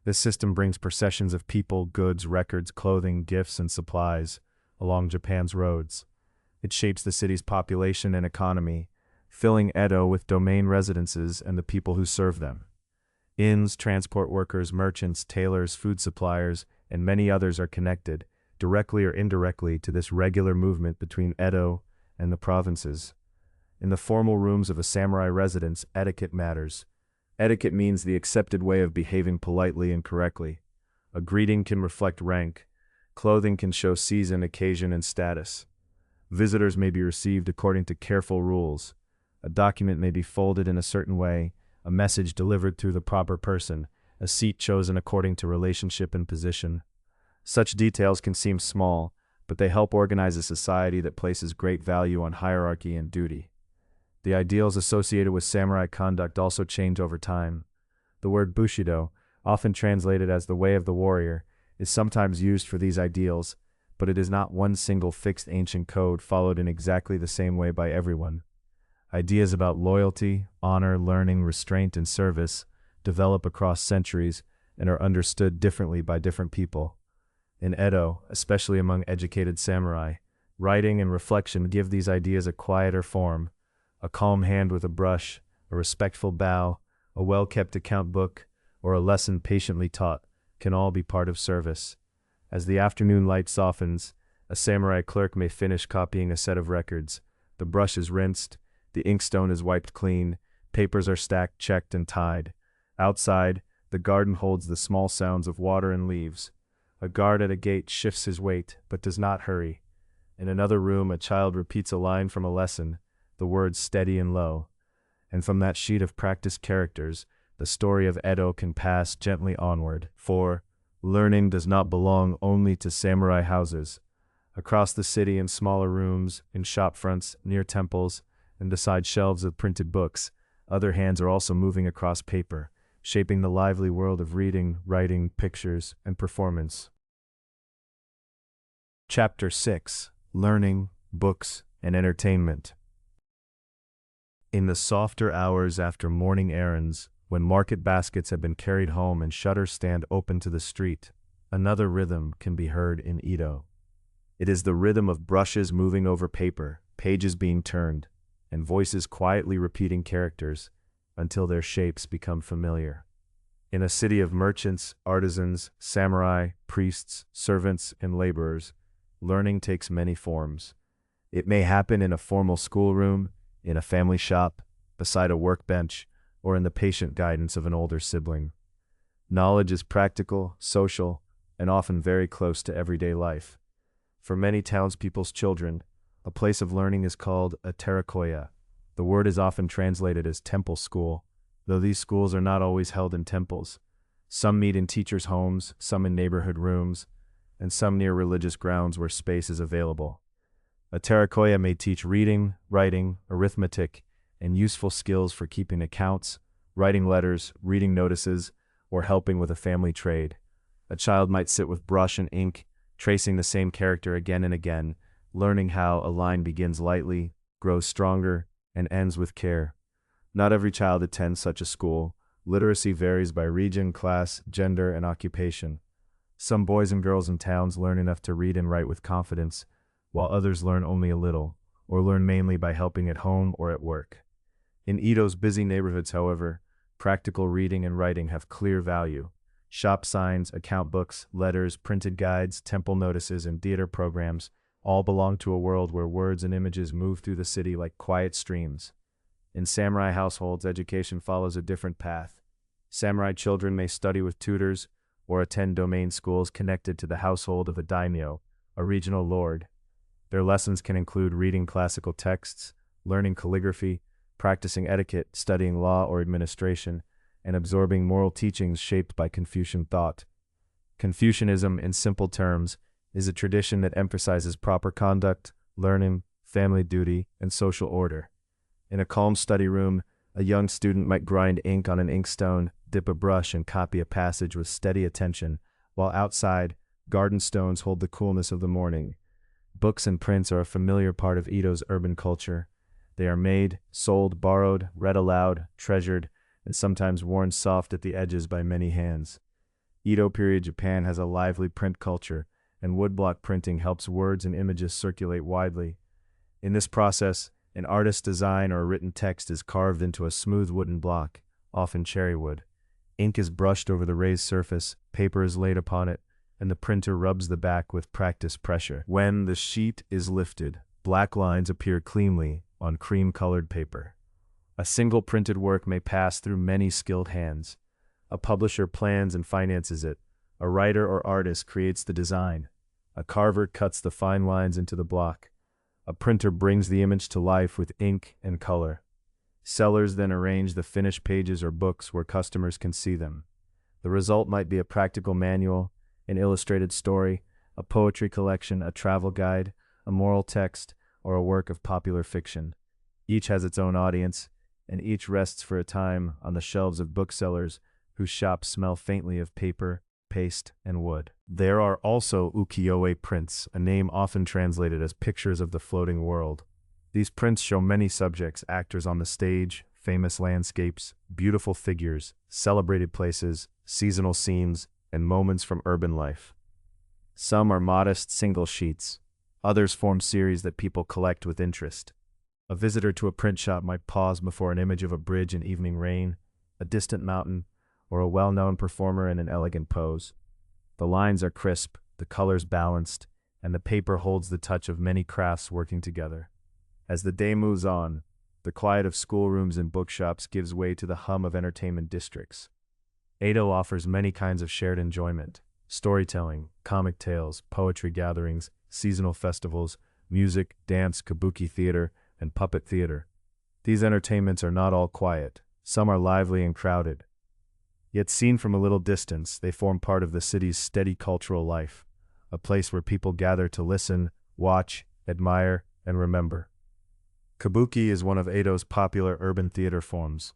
Speaker 1: This system brings processions of people, goods, records, clothing, gifts, and supplies along Japan's roads. It shapes the city's population and economy, filling Edo with domain residences and the people who serve them. Inns, transport workers, merchants, tailors, food suppliers, and many others are connected, directly or indirectly, to this regular movement between Edo and the provinces. In the formal rooms of a samurai residence, etiquette matters. Etiquette means the accepted way of behaving politely and correctly. A greeting can reflect rank. Clothing can show season, occasion, and status. Visitors may be received according to careful rules. A document may be folded in a certain way, a message delivered through the proper person, a seat chosen according to relationship and position. Such details can seem small, but they help organize a society that places great value on hierarchy and duty. The ideals associated with samurai conduct also change over time. The word bushido, often translated as the way of the warrior, is sometimes used for these ideals, but it is not one single fixed ancient code followed in exactly the same way by everyone. Ideas about loyalty, honor, learning, restraint, and service develop across centuries and are understood differently by different people. In Edo, especially among educated samurai, writing and reflection give these ideas a quieter form. A calm hand with a brush, a respectful bow, a well-kept account book, or a lesson patiently taught can all be part of service. As the afternoon light softens, a samurai clerk may finish copying a set of records. The brush is rinsed, the inkstone is wiped clean, papers are stacked, checked, and tied. Outside, the garden holds the small sounds of water and leaves. A guard at a gate shifts his weight, but does not hurry. In another room, a child repeats a line from a lesson, the words steady and low. And from that sheet of practiced characters, the story of Edo can pass gently onward. For learning does not belong only to samurai houses. Across the city, in smaller rooms, in shop fronts, near temples, and beside shelves of printed books, other hands are also moving across paper, shaping the lively world of reading, writing, pictures, and performance. Chapter 6. Learning, books, and entertainment. In the softer hours after morning errands, when market baskets have been carried home and shutters stand open to the street, another rhythm can be heard in Edo. It is the rhythm of brushes moving over paper, pages being turned, and voices quietly repeating characters until their shapes become familiar. In a city of merchants, artisans, samurai, priests, servants, and laborers, learning takes many forms. It may happen in a formal schoolroom, in a family shop, beside a workbench, or in the patient guidance of an older sibling. Knowledge is practical, social, and often very close to everyday life. For many townspeople's children, a place of learning is called a terakoya. The word is often translated as temple school, though these schools are not always held in temples. Some meet in teachers' homes, some in neighborhood rooms, and some near religious grounds where space is available. A terakoya may teach reading, writing, arithmetic, and useful skills for keeping accounts, writing letters, reading notices, or helping with a family trade. A child might sit with brush and ink, tracing the same character again and again, learning how a line begins lightly, grows stronger, and ends with care. Not every child attends such a school. Literacy varies by region, class, gender, and occupation. Some boys and girls in towns learn enough to read and write with confidence, while others learn only a little, or learn mainly by helping at home or at work. In Edo's busy neighborhoods, however, practical reading and writing have clear value. Shop signs, account books, letters, printed guides, temple notices, and theater programs all belong to a world where words and images move through the city like quiet streams. In samurai households, education follows a different path. Samurai children may study with tutors or attend domain schools connected to the household of a daimyo, a regional lord. Their lessons can include reading classical texts, learning calligraphy, practicing etiquette, studying law or administration, and absorbing moral teachings shaped by Confucian thought. Confucianism, in simple terms, is a tradition that emphasizes proper conduct, learning, family duty, and social order. In a calm study room, a young student might grind ink on an inkstone, dip a brush, and copy a passage with steady attention, while outside, garden stones hold the coolness of the morning. Books and prints are a familiar part of Edo's urban culture. They are made, sold, borrowed, read aloud, treasured, and sometimes worn soft at the edges by many hands. Edo period Japan has a lively print culture, and woodblock printing helps words and images circulate widely. In this process, an artist's design or a written text is carved into a smooth wooden block, often cherry wood. Ink is brushed over the raised surface, paper is laid upon it, and the printer rubs the back with practiced pressure. When the sheet is lifted, black lines appear cleanly on cream-colored paper. A single printed work may pass through many skilled hands. A publisher plans and finances it. A writer or artist creates the design. A carver cuts the fine lines into the block. A printer brings the image to life with ink and color. Sellers then arrange the finished pages or books where customers can see them. The result might be a practical manual, an illustrated story, a poetry collection, a travel guide, a moral text, or a work of popular fiction. Each has its own audience, and each rests for a time on the shelves of booksellers whose shops smell faintly of paper, paste, and wood. There are also ukiyo-e prints, a name often translated as pictures of the floating world. These prints show many subjects, actors on the stage, famous landscapes, beautiful figures, celebrated places, seasonal scenes, and moments from urban life. Some are modest single sheets. Others form series that people collect with interest. A visitor to a print shop might pause before an image of a bridge in evening rain, a distant mountain, or a well-known performer in an elegant pose. The lines are crisp, the colors balanced, and the paper holds the touch of many crafts working together. As the day moves on, the quiet of schoolrooms and bookshops gives way to the hum of entertainment districts. Edo offers many kinds of shared enjoyment: storytelling, comic tales, poetry gatherings, seasonal festivals, music, dance, kabuki theater, and puppet theater. These entertainments are not all quiet. Some are lively and crowded. Yet seen from a little distance, they form part of the city's steady cultural life, a place where people gather to listen, watch, admire, and remember. Kabuki is one of Edo's popular urban theater forms.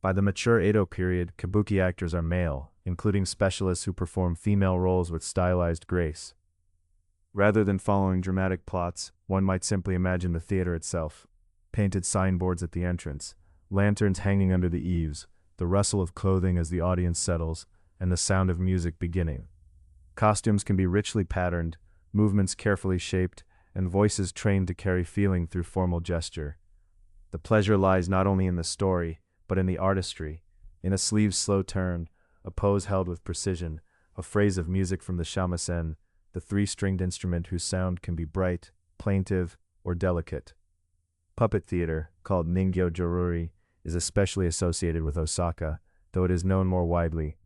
Speaker 1: By the mature Edo period, kabuki actors are male, including specialists who perform female roles with stylized grace. Rather than following dramatic plots, one might simply imagine the theater itself. Painted signboards at the entrance, lanterns hanging under the eaves, the rustle of clothing as the audience settles, and the sound of music beginning. Costumes can be richly patterned, movements carefully shaped, and voices trained to carry feeling through formal gesture. The pleasure lies not only in the story, but in the artistry, in a sleeve's slow turn, a pose held with precision, a phrase of music from the shamisen, the three-stringed instrument whose sound can be bright, plaintive, or delicate. Puppet theater, called Ningyo Joruri, is especially associated with Osaka, though it is known more widely.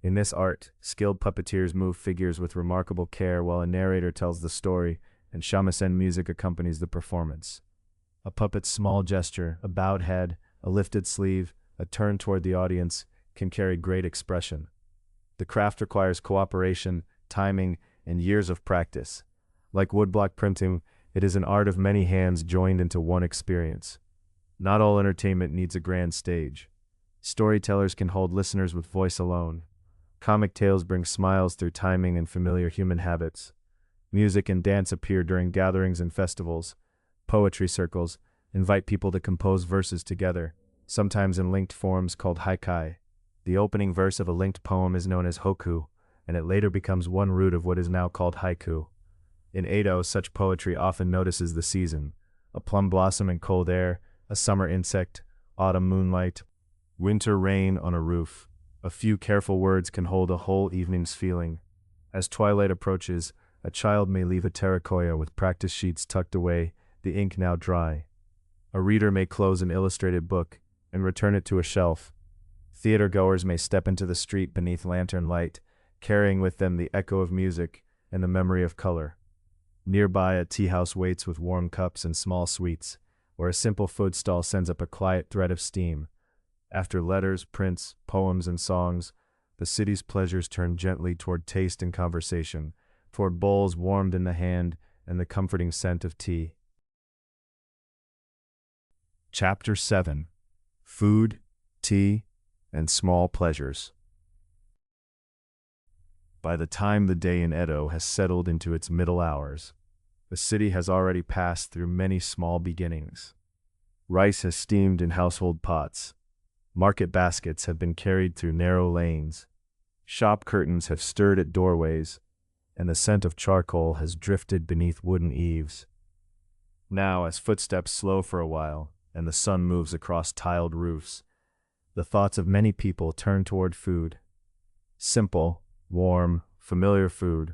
Speaker 1: In this art, skilled puppeteers move figures with remarkable care while a narrator tells the story and shamisen music accompanies the performance. A puppet's small gesture, a bowed head, a lifted sleeve, a turn toward the audience, can carry great expression. The craft requires cooperation, timing, and years of practice. Like woodblock printing, it is an art of many hands joined into one experience. Not all entertainment needs a grand stage. Storytellers can hold listeners with voice alone. Comic tales bring smiles through timing and familiar human habits. Music and dance appear during gatherings and festivals. Poetry circles invite people to compose verses together, sometimes in linked forms called haikai. The opening verse of a linked poem is known as hokku, and it later becomes one root of what is now called haiku. In Edo, such poetry often notices the season: a plum blossom in cold air, a summer insect, autumn moonlight, winter rain on a roof. A few careful words can hold a whole evening's feeling. As twilight approaches, a child may leave a terracotta with practice sheets tucked away, the ink now dry. A reader may close an illustrated book and return it to a shelf. Theater goers may step into the street beneath lantern light, carrying with them the echo of music and the memory of color. Nearby, a tea house waits with warm cups and small sweets, or a simple food stall sends up a quiet thread of steam. After letters, prints, poems, and songs, the city's pleasures turn gently toward taste and conversation, toward bowls warmed in the hand and the comforting scent of tea. Chapter 7: Food, Tea, and Small Pleasures. By the time the day in Edo has settled into its middle hours, the city has already passed through many small beginnings. Rice has steamed in household pots. Market baskets have been carried through narrow lanes. Shop curtains have stirred at doorways, and the scent of charcoal has drifted beneath wooden eaves. Now, as footsteps slow for a while, and the sun moves across tiled roofs, the thoughts of many people turn toward food. Simple, warm, familiar food,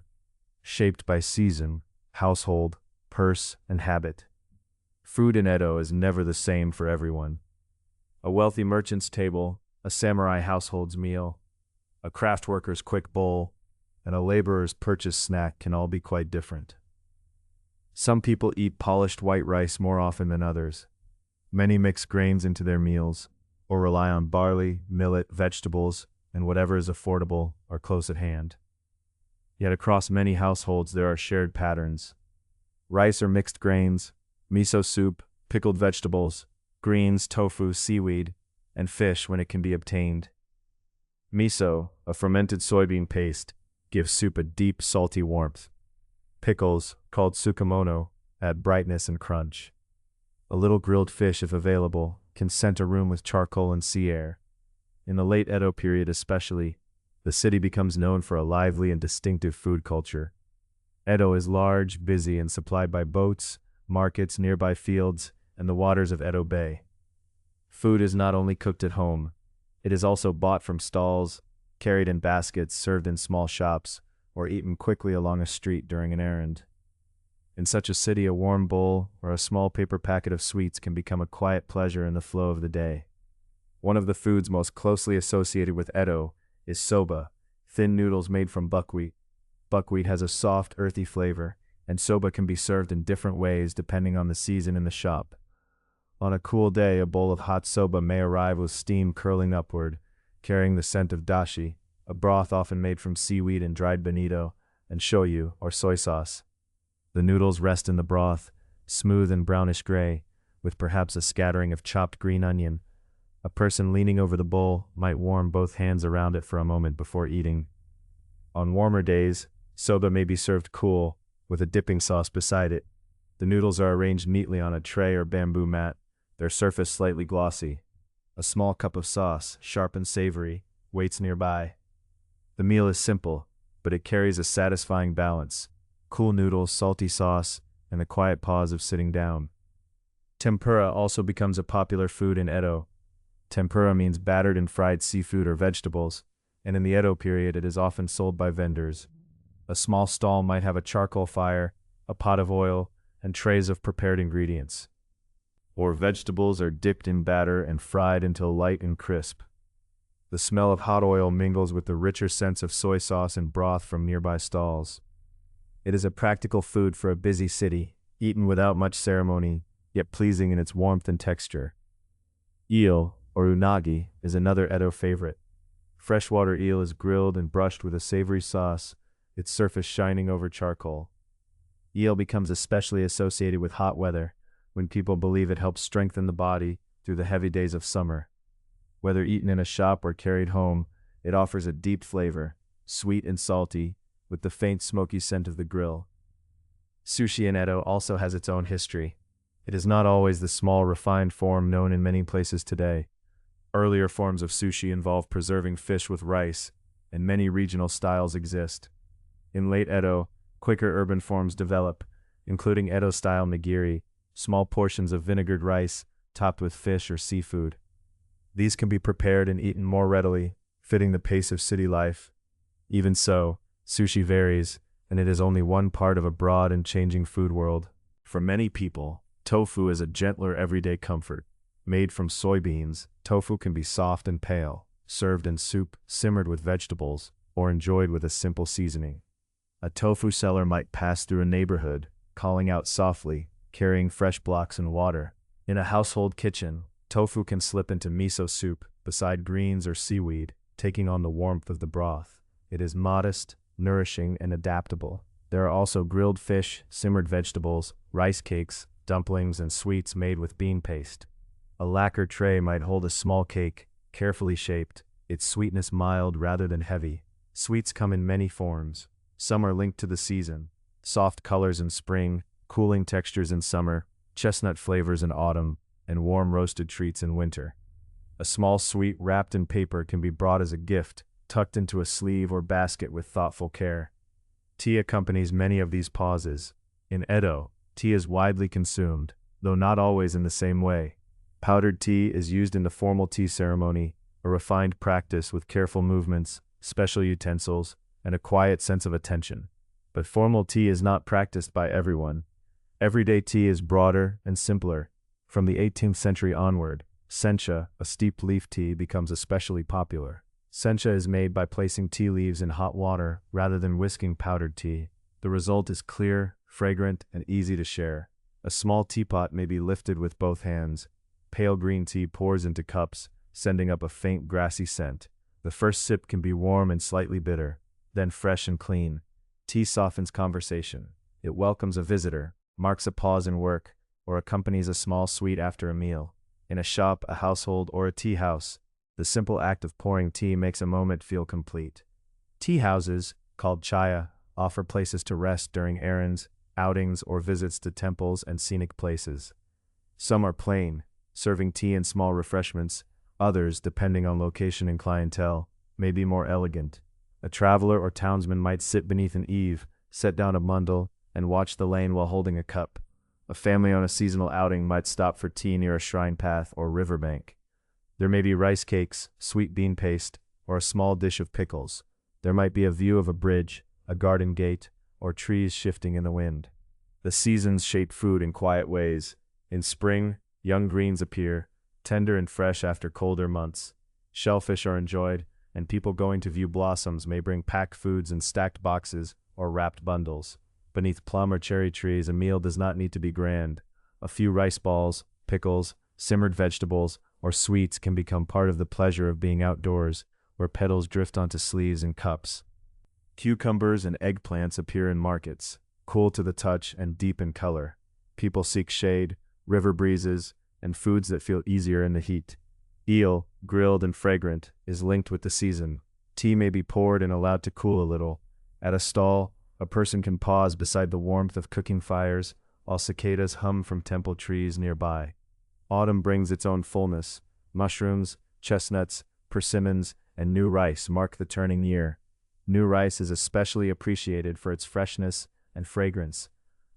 Speaker 1: shaped by season, household, purse, and habit. Food in Edo is never the same for everyone. A wealthy merchant's table, a samurai household's meal, a craft worker's quick bowl, and a laborer's purchased snack can all be quite different. Some people eat polished white rice more often than others. Many mix grains into their meals, or rely on barley, millet, vegetables, and whatever is affordable or close at hand. Yet across many households there are shared patterns. Rice or mixed grains, miso soup, pickled vegetables, greens, tofu, seaweed, and fish when it can be obtained. Miso, a fermented soybean paste, gives soup a deep, salty warmth. Pickles, called tsukemono, add brightness and crunch. A little grilled fish, if available, can scent a room with charcoal and sea air. In the late Edo period especially, the city becomes known for a lively and distinctive food culture. Edo is large, busy, and supplied by boats, markets, nearby fields, and the waters of Edo Bay. Food is not only cooked at home, it is also bought from stalls, carried in baskets, served in small shops, or eaten quickly along a street during an errand. In such a city, a warm bowl or a small paper packet of sweets can become a quiet pleasure in the flow of the day. One of the foods most closely associated with Edo is soba, thin noodles made from buckwheat. Buckwheat has a soft, earthy flavor, and soba can be served in different ways depending on the season in the shop. On a cool day, a bowl of hot soba may arrive with steam curling upward, carrying the scent of dashi, a broth often made from seaweed and dried bonito, and shoyu, or soy sauce. The noodles rest in the broth, smooth and brownish gray, with perhaps a scattering of chopped green onion. A person leaning over the bowl might warm both hands around it for a moment before eating. On warmer days, soba may be served cool, with a dipping sauce beside it. The noodles are arranged neatly on a tray or bamboo mat, their surface slightly glossy. A small cup of sauce, sharp and savory, waits nearby. The meal is simple, but it carries a satisfying balance. Cool noodles, salty sauce, and the quiet pause of sitting down. Tempura also becomes a popular food in Edo. Tempura means battered and fried seafood or vegetables, and in the Edo period it is often sold by vendors. A small stall might have a charcoal fire, a pot of oil, and trays of prepared ingredients. Or vegetables are dipped in batter and fried until light and crisp. The smell of hot oil mingles with the richer scents of soy sauce and broth from nearby stalls. It is a practical food for a busy city, eaten without much ceremony, yet pleasing in its warmth and texture. Eel, or unagi, is another Edo favorite. Freshwater eel is grilled and brushed with a savory sauce, its surface shining over charcoal. Eel becomes especially associated with hot weather, when people believe it helps strengthen the body through the heavy days of summer. Whether eaten in a shop or carried home, it offers a deep flavor, sweet and salty, with the faint smoky scent of the grill. Sushi in Edo also has its own history. It is not always the small, refined form known in many places today. Earlier forms of sushi involve preserving fish with rice, and many regional styles exist. In late Edo, quicker urban forms develop, including Edo-style nigiri, small portions of vinegared rice topped with fish or seafood. These can be prepared and eaten more readily, fitting the pace of city life. Even so, sushi varies, and it is only one part of a broad and changing food world. For many people, tofu is a gentler everyday comfort. Made from soybeans, tofu can be soft and pale, served in soup, simmered with vegetables, or enjoyed with a simple seasoning. A tofu seller might pass through a neighborhood, calling out softly, carrying fresh blocks and water. In a household kitchen, tofu can slip into miso soup beside greens or seaweed, taking on the warmth of the broth. It is modest, nourishing, and adaptable. There are also grilled fish, simmered vegetables, rice cakes, dumplings, and sweets made with bean paste. A lacquer tray might hold a small cake, carefully shaped, its sweetness mild rather than heavy. Sweets come in many forms. Some are linked to the season: soft colors in spring, cooling textures in summer, chestnut flavors in autumn, and warm roasted treats in winter. A small sweet wrapped in paper can be brought as a gift, tucked into a sleeve or basket with thoughtful care. Tea accompanies many of these pauses. In Edo, tea is widely consumed, though not always in the same way. Powdered tea is used in the formal tea ceremony, a refined practice with careful movements, special utensils, and a quiet sense of attention. But formal tea is not practiced by everyone. Everyday tea is broader and simpler. From the 18th century onward, sencha, a steeped leaf tea, becomes especially popular. Sencha is made by placing tea leaves in hot water rather than whisking powdered tea. The result is clear, fragrant, and easy to share. A small teapot may be lifted with both hands. Pale green tea pours into cups, sending up a faint grassy scent. The first sip can be warm and slightly bitter, then fresh and clean. Tea softens conversation. It welcomes a visitor, marks a pause in work, or accompanies a small sweet after a meal. In a shop, a household, or a tea house, the simple act of pouring tea makes a moment feel complete. Tea houses, called chaya, offer places to rest during errands, outings, or visits to temples and scenic places. Some are plain, serving tea and small refreshments. Others, depending on location and clientele, may be more elegant. A traveler or townsman might sit beneath an eave, set down a bundle, and watch the lane while holding a cup. A family on a seasonal outing might stop for tea near a shrine path or riverbank. There may be rice cakes, sweet bean paste, or a small dish of pickles. There might be a view of a bridge, a garden gate, or trees shifting in the wind. The seasons shape food in quiet ways. In spring, young greens appear, tender and fresh after colder months. Shellfish are enjoyed, and people going to view blossoms may bring packed foods in stacked boxes or wrapped bundles. Beneath plum or cherry trees, a meal does not need to be grand. A few rice balls, pickles, simmered vegetables, or sweets can become part of the pleasure of being outdoors, where petals drift onto sleeves and cups. Cucumbers and eggplants appear in markets, cool to the touch and deep in color. People seek shade, river breezes, and foods that feel easier in the heat. Eel, grilled and fragrant, is linked with the season. Tea may be poured and allowed to cool a little. At a stall, A person can pause beside the warmth of cooking fires, while cicadas hum from temple trees nearby. Autumn brings its own fullness. Mushrooms, chestnuts, persimmons, and new rice mark the turning year. New rice is especially appreciated for its freshness and fragrance.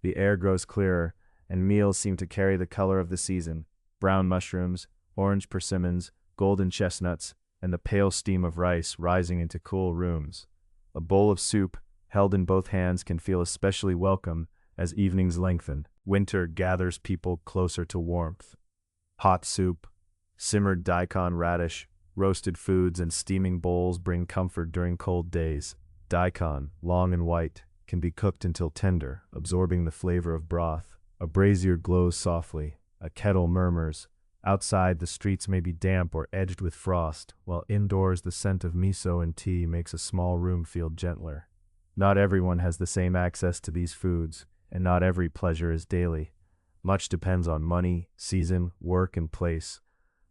Speaker 1: The air grows clearer, and meals seem to carry the color of the season: brown mushrooms, orange persimmons, golden chestnuts, and the pale steam of rice rising into cool rooms. A bowl of soup, held in both hands, can feel especially welcome as evenings lengthen. Winter gathers people closer to warmth. Hot soup, simmered daikon radish, roasted foods, and steaming bowls bring comfort during cold days. Daikon, long and white, can be cooked until tender, absorbing the flavor of broth. A brazier glows softly. A kettle murmurs. Outside, the streets may be damp or edged with frost, while indoors the scent of miso and tea makes a small room feel gentler. Not everyone has the same access to these foods, and not every pleasure is daily. Much depends on money, season, work, and place.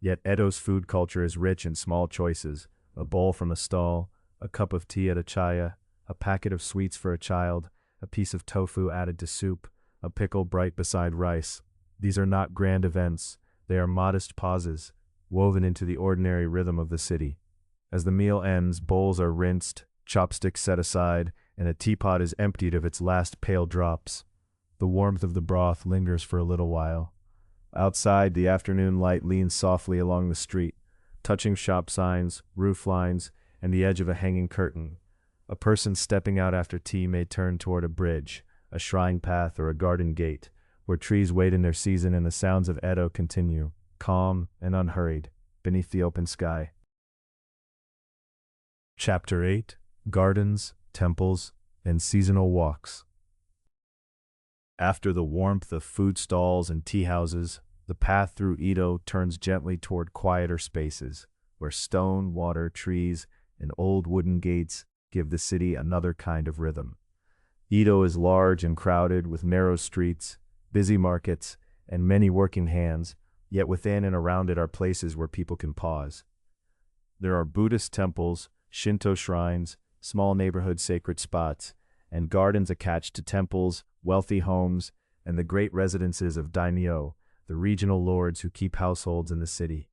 Speaker 1: Yet Edo's food culture is rich in small choices: a bowl from a stall, a cup of tea at a chaya, a packet of sweets for a child, a piece of tofu added to soup, a pickle bright beside rice. These are not grand events. They are modest pauses, woven into the ordinary rhythm of the city. As the meal ends, bowls are rinsed, chopsticks set aside, and a teapot is emptied of its last pale drops. The warmth of the broth lingers for a little while. Outside, the afternoon light leans softly along the street, touching shop signs, roof lines, and the edge of a hanging curtain. A person stepping out after tea may turn toward a bridge, a shrine path, or a garden gate, where trees wait in their season and the sounds of Edo continue, calm and unhurried, beneath the open sky. Chapter 8: Gardens, Temples, and Seasonal Walks. After the warmth of food stalls and tea houses, the path through Edo turns gently toward quieter spaces, where stone, water, trees, and old wooden gates give the city another kind of rhythm. Edo is large and crowded, with narrow streets, busy markets, and many working hands, yet within and around it are places where people can pause. There are Buddhist temples, Shinto shrines, small neighborhood sacred spots, and gardens attached to temples, wealthy homes, and the great residences of daimyo, the regional lords who keep households in the city.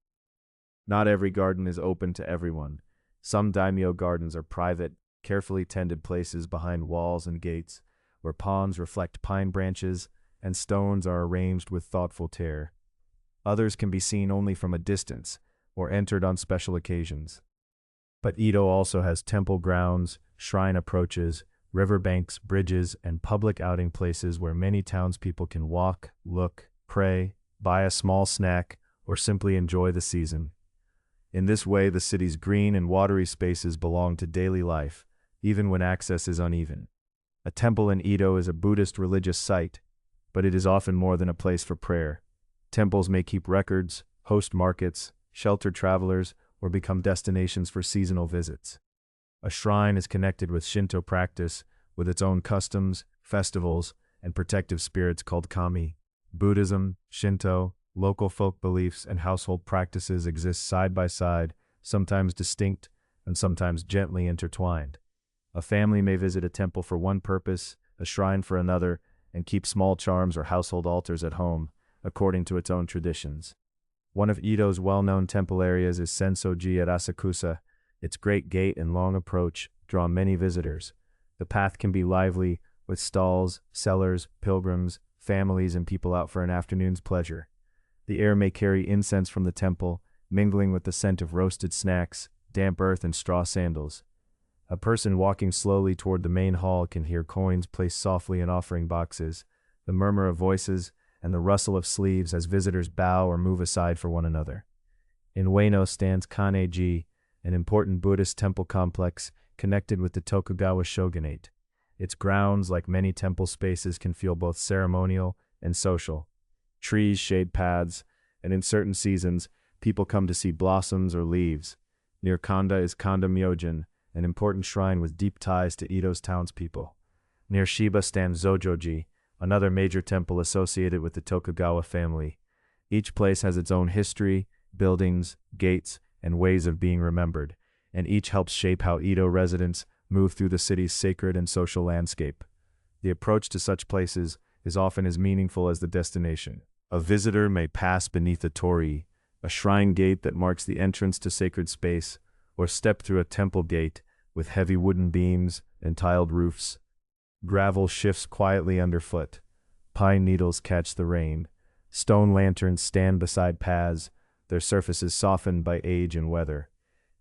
Speaker 1: Not every garden is open to everyone. Some daimyo gardens are private, carefully tended places behind walls and gates, where ponds reflect pine branches and stones are arranged with thoughtful care. Others can be seen only from a distance, or entered on special occasions. But Edo also has temple grounds, shrine approaches, riverbanks, bridges, and public outing places where many townspeople can walk, look, pray, buy a small snack, or simply enjoy the season. In this way, the city's green and watery spaces belong to daily life, even when access is uneven. A temple in Edo is a Buddhist religious site, but it is often more than a place for prayer. Temples may keep records, host markets, shelter travelers, or become destinations for seasonal visits. A shrine is connected with Shinto practice, with its own customs, festivals, and protective spirits called kami. Buddhism, Shinto, local folk beliefs, and household practices exist side by side, sometimes distinct and sometimes gently intertwined. A family may visit a temple for one purpose, a shrine for another, and keep small charms or household altars at home, according to its own traditions. One of Edo's well-known temple areas is Sensoji at Asakusa. Its great gate and long approach draw many visitors. The path can be lively, with stalls, sellers, pilgrims, families, and people out for an afternoon's pleasure. The air may carry incense from the temple, mingling with the scent of roasted snacks, damp earth, and straw sandals. A person walking slowly toward the main hall can hear coins placed softly in offering boxes, the murmur of voices, and the rustle of sleeves as visitors bow or move aside for one another. In Ueno stands Kanei-ji, an important Buddhist temple complex connected with the Tokugawa shogunate. Its grounds, like many temple spaces, can feel both ceremonial and social. Trees shade paths, and in certain seasons, people come to see blossoms or leaves. Near Kanda is Kanda Myojin, an important shrine with deep ties to Edo's townspeople. Near Shiba stands Zojoji, another major temple associated with the Tokugawa family. Each place has its own history, buildings, gates, and ways of being remembered, and each helps shape how Edo residents move through the city's sacred and social landscape. The approach to such places is often as meaningful as the destination. A visitor may pass beneath a torii, a shrine gate that marks the entrance to sacred space, or step through a temple gate with heavy wooden beams and tiled roofs. Gravel shifts quietly underfoot. Pine needles catch the rain. Stone lanterns stand beside paths, their surfaces softened by age and weather.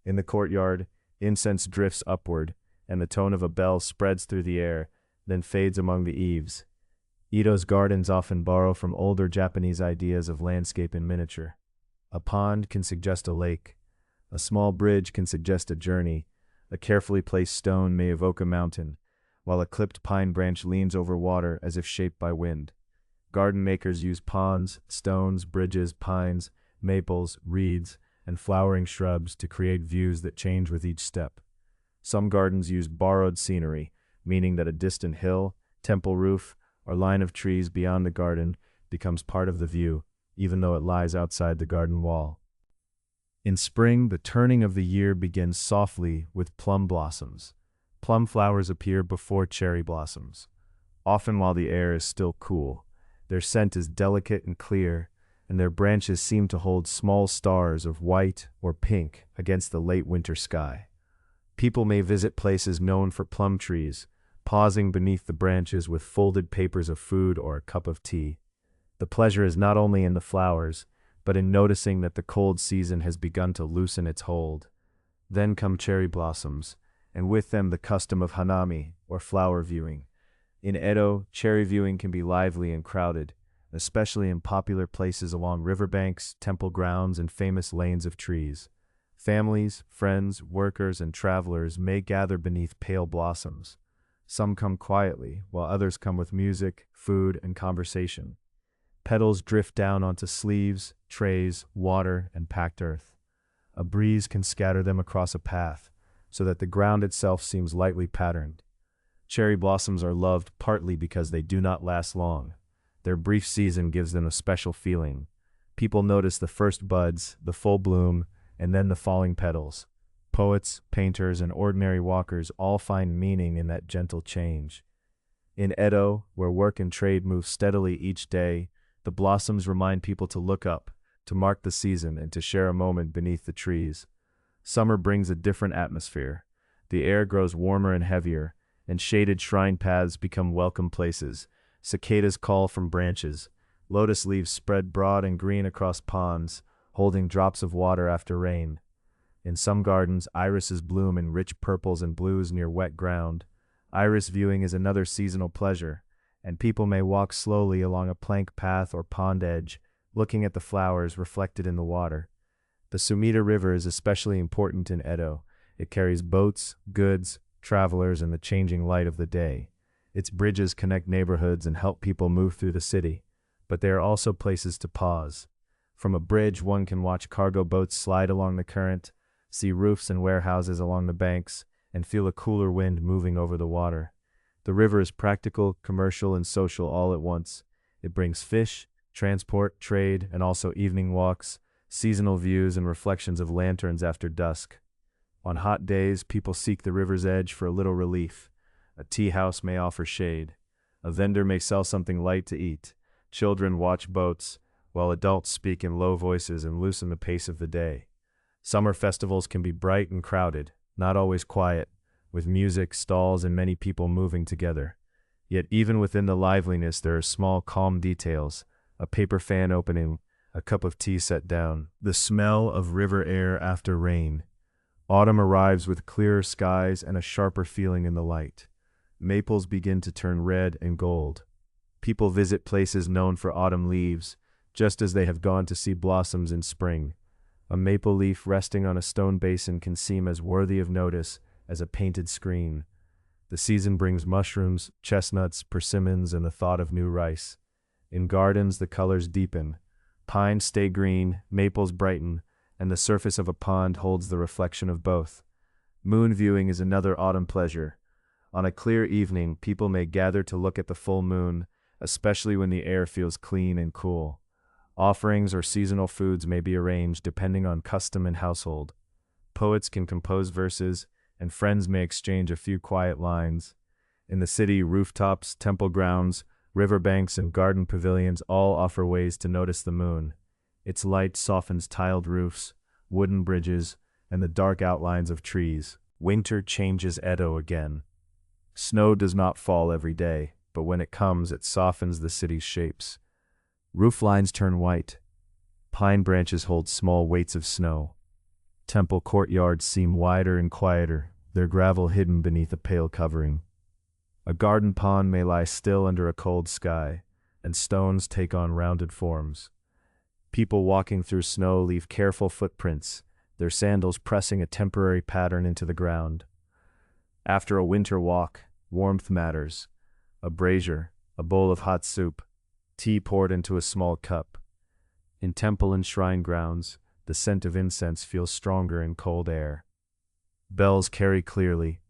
Speaker 1: In the courtyard, incense drifts upward, and the tone of a bell spreads through the air, then fades among the eaves. Edo's gardens often borrow from older Japanese ideas of landscape in miniature. A pond can suggest a lake. A small bridge can suggest a journey. A carefully placed stone may evoke a mountain, while a clipped pine branch leans over water as if shaped by wind. Garden makers use ponds, stones, bridges, pines, maples, reeds, and flowering shrubs to create views that change with each step. Some gardens use borrowed scenery, meaning that a distant hill, temple roof, or line of trees beyond the garden becomes part of the view, even though it lies outside the garden wall. In spring, the turning of the year begins softly with plum blossoms. Plum flowers appear before cherry blossoms, often while the air is still cool. Their scent is delicate and clear, and their branches seem to hold small stars of white or pink against the late winter sky. People may visit places known for plum trees, pausing beneath the branches with folded papers of food or a cup of tea. The pleasure is not only in the flowers, but in noticing that the cold season has begun to loosen its hold. Then come cherry blossoms, and with them the custom of hanami, or flower viewing. In Edo, cherry viewing can be lively and crowded, especially in popular places along riverbanks, temple grounds, and famous lanes of trees. Families, friends, workers, and travelers may gather beneath pale blossoms. Some come quietly, while others come with music, food, and conversation. Petals drift down onto sleeves, trays, water, and packed earth. A breeze can scatter them across a path, so that the ground itself seems lightly patterned. Cherry blossoms are loved partly because they do not last long. Their brief season gives them a special feeling. People notice the first buds, the full bloom, and then the falling petals. Poets, painters, and ordinary walkers all find meaning in that gentle change. In Edo, where work and trade move steadily each day, the blossoms remind people to look up, to mark the season, and to share a moment beneath the trees. Summer brings a different atmosphere. The air grows warmer and heavier, and shaded shrine paths become welcome places. Cicadas call from branches. Lotus leaves spread broad and green across ponds, holding drops of water after rain. In some gardens, irises bloom in rich purples and blues near wet ground. Iris viewing is another seasonal pleasure, and people may walk slowly along a plank path or pond edge, looking at the flowers reflected in the water. The Sumida River is especially important in Edo. It carries boats, goods, travelers, and the changing light of the day. Its bridges connect neighborhoods and help people move through the city, but they are also places to pause. From a bridge, one can watch cargo boats slide along the current, see roofs and warehouses along the banks, and feel a cooler wind moving over the water. The river is practical, commercial, and social all at once. It brings fish, transport, trade, and also evening walks, seasonal views, and reflections of lanterns after dusk. On hot days, people seek the river's edge for a little relief. A tea house may offer shade. A vendor may sell something light to eat. Children watch boats, while adults speak in low voices and loosen the pace of the day. Summer festivals can be bright and crowded, not always quiet, with music, stalls, and many people moving together. Yet even within the liveliness there are small, calm details: a paper fan opening, a cup of tea set down, the smell of river air after rain. Autumn arrives with clearer skies and a sharper feeling in the light. Maples begin to turn red and gold. People visit places known for autumn leaves, just as they have gone to see blossoms in spring. A maple leaf resting on a stone basin can seem as worthy of notice as a painted screen. The season brings mushrooms, chestnuts, persimmons, and the thought of new rice. In gardens, the colors deepen. Pines stay green, maples brighten, and the surface of a pond holds the reflection of both. Moon viewing is another autumn pleasure. On a clear evening, people may gather to look at the full moon, especially when the air feels clean and cool. Offerings or seasonal foods may be arranged depending on custom and household. Poets can compose verses, and friends may exchange a few quiet lines. In the city, rooftops, temple grounds, riverbanks, and garden pavilions all offer ways to notice the moon. Its light softens tiled roofs, wooden bridges, and the dark outlines of trees. Winter changes Edo again. Snow does not fall every day, but when it comes, it softens the city's shapes. Roof lines turn white. Pine branches hold small weights of snow. Temple courtyards seem wider and quieter, their gravel hidden beneath a pale covering. A garden pond may lie still under a cold sky, and stones take on rounded forms. People walking through snow leave careful footprints, their sandals pressing a temporary pattern into the ground. After a winter walk, warmth matters. A brazier, a bowl of hot soup, tea poured into a small cup. In temple and shrine grounds, the scent of incense feels stronger in cold air. Bells carry clearly.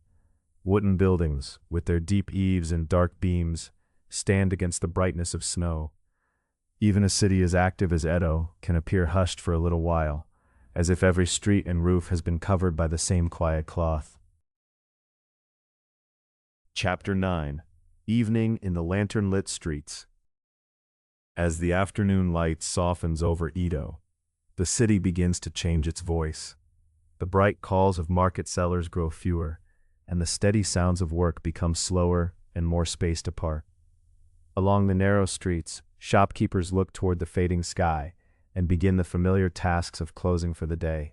Speaker 1: Wooden buildings, with their deep eaves and dark beams, stand against the brightness of snow. Even a city as active as Edo can appear hushed for a little while, as if every street and roof has been covered by the same quiet cloth. Chapter 9. Evening in the lantern-lit streets. As the afternoon light softens over Edo, the city begins to change its voice. The bright calls of market sellers grow fewer, and the steady sounds of work become slower and more spaced apart. Along the narrow streets, shopkeepers look toward the fading sky and begin the familiar tasks of closing for the day.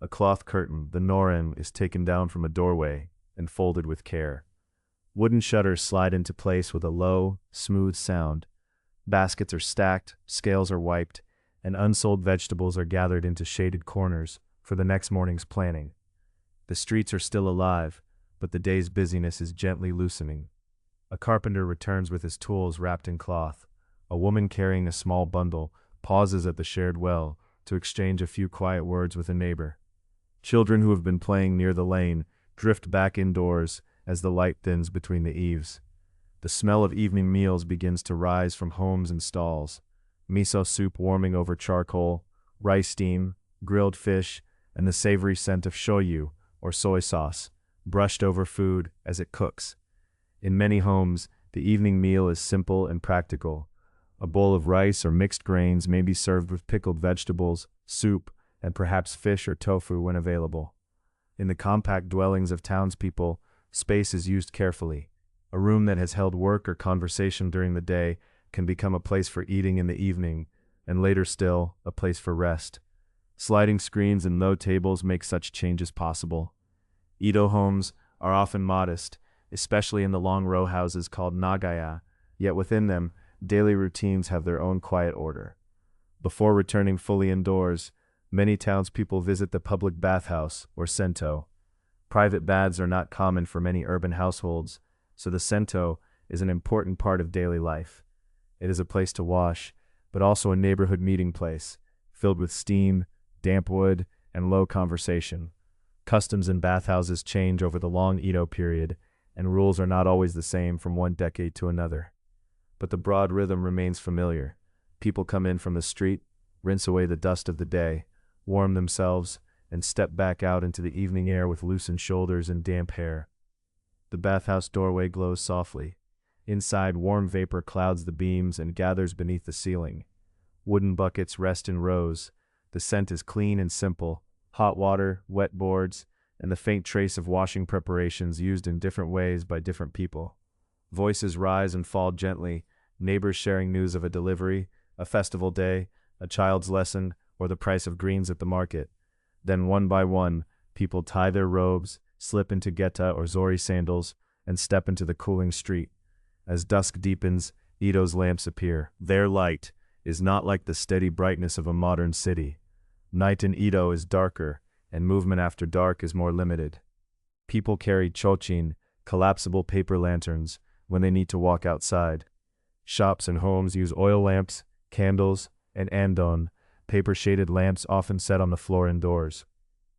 Speaker 1: A cloth curtain, the noren, is taken down from a doorway and folded with care. Wooden shutters slide into place with a low, smooth sound. Baskets are stacked, scales are wiped, and unsold vegetables are gathered into shaded corners for the next morning's planning. The streets are still alive, but the day's busyness is gently loosening. A carpenter returns with his tools wrapped in cloth. A woman carrying a small bundle pauses at the shared well to exchange a few quiet words with a neighbor. Children who have been playing near the lane drift back indoors as the light thins between the eaves. The smell of evening meals begins to rise from homes and stalls. Miso soup warming over charcoal, rice steam, grilled fish, and the savory scent of shoyu, or soy sauce, brushed over food as it cooks. In many homes, the evening meal is simple and practical. A bowl of rice or mixed grains may be served with pickled vegetables, soup, and perhaps fish or tofu when available. In the compact dwellings of townspeople, space is used carefully. A room that has held work or conversation during the day can become a place for eating in the evening, and later still, a place for rest. Sliding screens and low tables make such changes possible. Edo homes are often modest, especially in the long row houses called nagaya, yet within them, daily routines have their own quiet order. Before returning fully indoors, many townspeople visit the public bathhouse, or sento. Private baths are not common for many urban households, so the sento is an important part of daily life. It is a place to wash, but also a neighborhood meeting place, filled with steam, damp wood, and low conversation. Customs in bathhouses change over the long Edo period, and rules are not always the same from one decade to another. But the broad rhythm remains familiar. People come in from the street, rinse away the dust of the day, warm themselves, and step back out into the evening air with loosened shoulders and damp hair. The bathhouse doorway glows softly. Inside, warm vapor clouds the beams and gathers beneath the ceiling. Wooden buckets rest in rows. The scent is clean and simple. Hot water, wet boards, and the faint trace of washing preparations used in different ways by different people. Voices rise and fall gently, neighbors sharing news of a delivery, a festival day, a child's lesson, or the price of greens at the market. Then one by one, people tie their robes, slip into geta or zori sandals, and step into the cooling street. As dusk deepens, Edo's lamps appear. Their light is not like the steady brightness of a modern city. Night in Edo is darker, and movement after dark is more limited. People carry chochin, collapsible paper lanterns, when they need to walk outside. Shops and homes use oil lamps, candles, and andon, paper-shaded lamps often set on the floor indoors.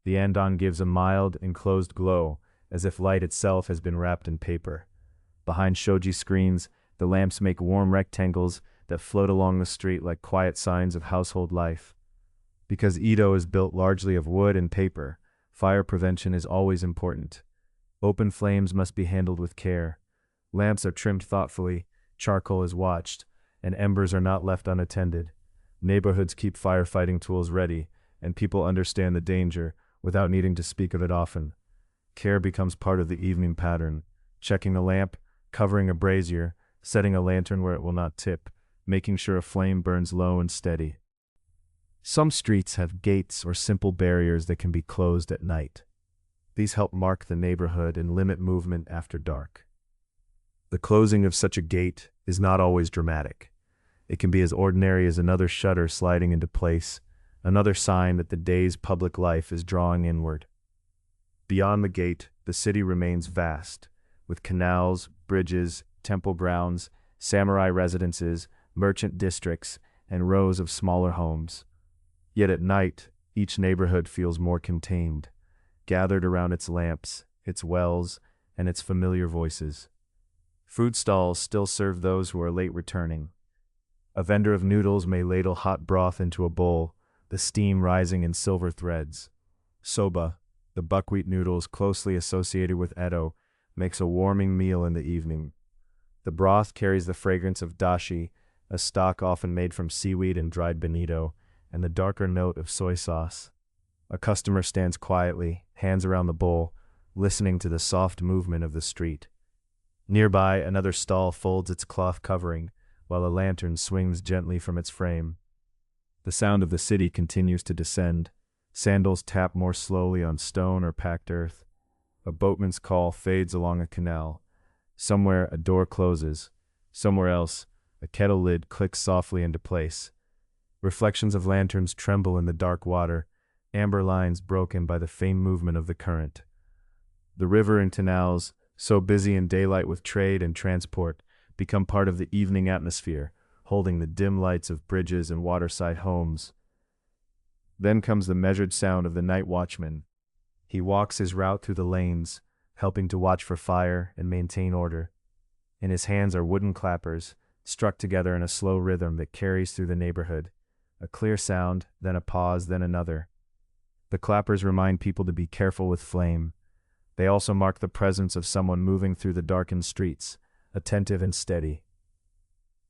Speaker 1: The andon gives a mild, enclosed glow, as if light itself has been wrapped in paper. Behind shoji screens, the lamps make warm rectangles that float along the street like quiet signs of household life. Because Edo is built largely of wood and paper, fire prevention is always important. Open flames must be handled with care. Lamps are trimmed thoughtfully, charcoal is watched, and embers are not left unattended. Neighborhoods keep firefighting tools ready, and people understand the danger without needing to speak of it often. Care becomes part of the evening pattern, checking the lamp, covering a brazier, setting a lantern where it will not tip, making sure a flame burns low and steady. Some streets have gates or simple barriers that can be closed at night. These help mark the neighborhood and limit movement after dark. The closing of such a gate is not always dramatic. It can be as ordinary as another shutter sliding into place, another sign that the day's public life is drawing inward. Beyond the gate, the city remains vast, with canals, bridges, temple grounds, samurai residences, merchant districts, and rows of smaller homes. Yet at night, each neighborhood feels more contained, gathered around its lamps, its wells, and its familiar voices. Food stalls still serve those who are late returning. A vendor of noodles may ladle hot broth into a bowl, the steam rising in silver threads. Soba, the buckwheat noodles closely associated with Edo, makes a warming meal in the evening. The broth carries the fragrance of dashi, a stock often made from seaweed and dried bonito, and the darker note of soy sauce. A customer stands quietly, hands around the bowl, listening to the soft movement of the street. Nearby, another stall folds its cloth covering, while a lantern swings gently from its frame. The sound of the city continues to descend. Sandals tap more slowly on stone or packed earth. A boatman's call fades along a canal. Somewhere a door closes. Somewhere else, a kettle lid clicks softly into place. Reflections of lanterns tremble in the dark water, amber lines broken by the faint movement of the current. The river and canals, so busy in daylight with trade and transport, become part of the evening atmosphere, holding the dim lights of bridges and waterside homes. Then comes the measured sound of the night watchman. He walks his route through the lanes, helping to watch for fire and maintain order. In his hands are wooden clappers, struck together in a slow rhythm that carries through the neighborhood. A clear sound, then a pause, then another. The clappers remind people to be careful with flame. They also mark the presence of someone moving through the darkened streets, attentive and steady.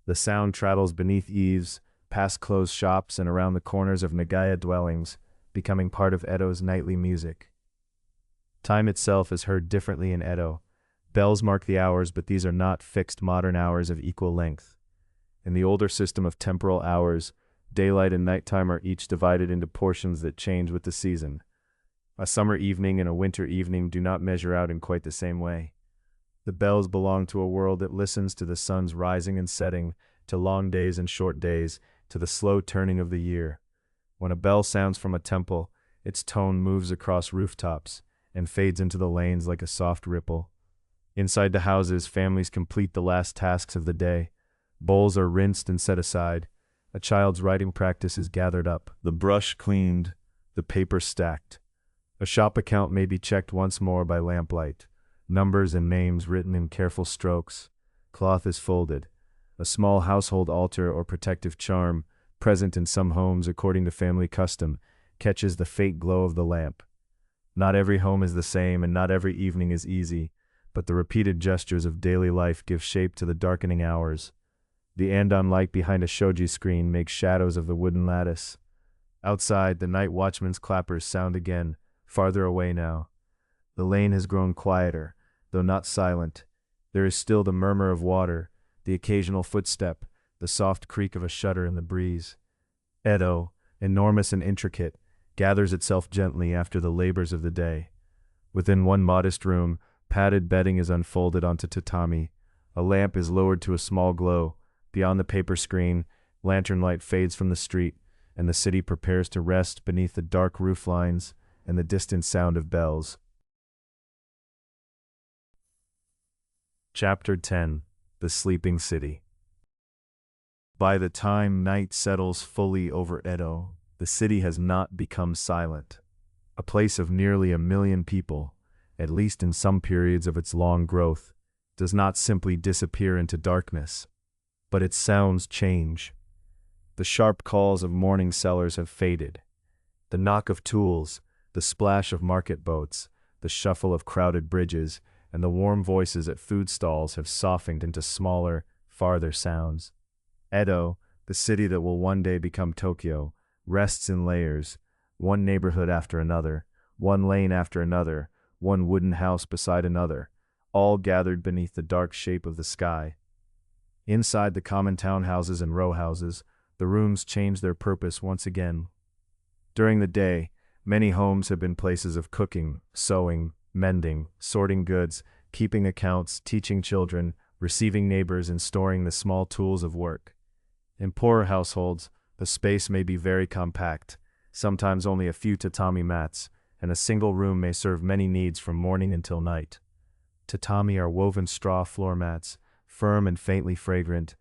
Speaker 1: The sound travels beneath eaves, past closed shops and around the corners of Nagaya dwellings, becoming part of Edo's nightly music. Time itself is heard differently in Edo. Bells mark the hours, but these are not fixed modern hours of equal length. In the older system of temporal hours, daylight and nighttime are each divided into portions that change with the season. A summer evening and a winter evening do not measure out in quite the same way. The bells belong to a world that listens to the sun's rising and setting, to long days and short days, to the slow turning of the year. When a bell sounds from a temple, its tone moves across rooftops and fades into the lanes like a soft ripple. Inside the houses, families complete the last tasks of the day. Bowls are rinsed and set aside. A child's writing practice is gathered up, the brush cleaned, the paper stacked. A shop account may be checked once more by lamplight. Numbers and names written in careful strokes. Cloth is folded. A small household altar or protective charm, present in some homes according to family custom, catches the faint glow of the lamp. Not every home is the same and not every evening is easy, but the repeated gestures of daily life give shape to the darkening hours. The andon light behind a shoji screen makes shadows of the wooden lattice. Outside, the night watchman's clappers sound again, farther away now. The lane has grown quieter, though not silent. There is still the murmur of water, the occasional footstep, the soft creak of a shutter in the breeze. Edo, enormous and intricate, gathers itself gently after the labors of the day. Within one modest room, padded bedding is unfolded onto tatami. A lamp is lowered to a small glow. Beyond the paper screen, lantern light fades from the street, and the city prepares to rest beneath the dark roof lines and the distant sound of bells. Chapter 10. The Sleeping City. By the time night settles fully over Edo, the city has not become silent. A place of nearly 1 million people, at least in some periods of its long growth, does not simply disappear into darkness, but its sounds change. The sharp calls of morning sellers have faded. The knock of tools, the splash of market boats, the shuffle of crowded bridges, and the warm voices at food stalls have softened into smaller, farther sounds. Edo, the city that will one day become Tokyo, rests in layers, one neighborhood after another, one lane after another, one wooden house beside another, all gathered beneath the dark shape of the sky. Inside the common townhouses and row houses, the rooms change their purpose once again. During the day, many homes have been places of cooking, sewing, mending, sorting goods, keeping accounts, teaching children, receiving neighbors, and storing the small tools of work. In poorer households, the space may be very compact, sometimes only a few tatami mats, and a single room may serve many needs from morning until night. Tatami are woven straw floor mats, firm and faintly fragrant,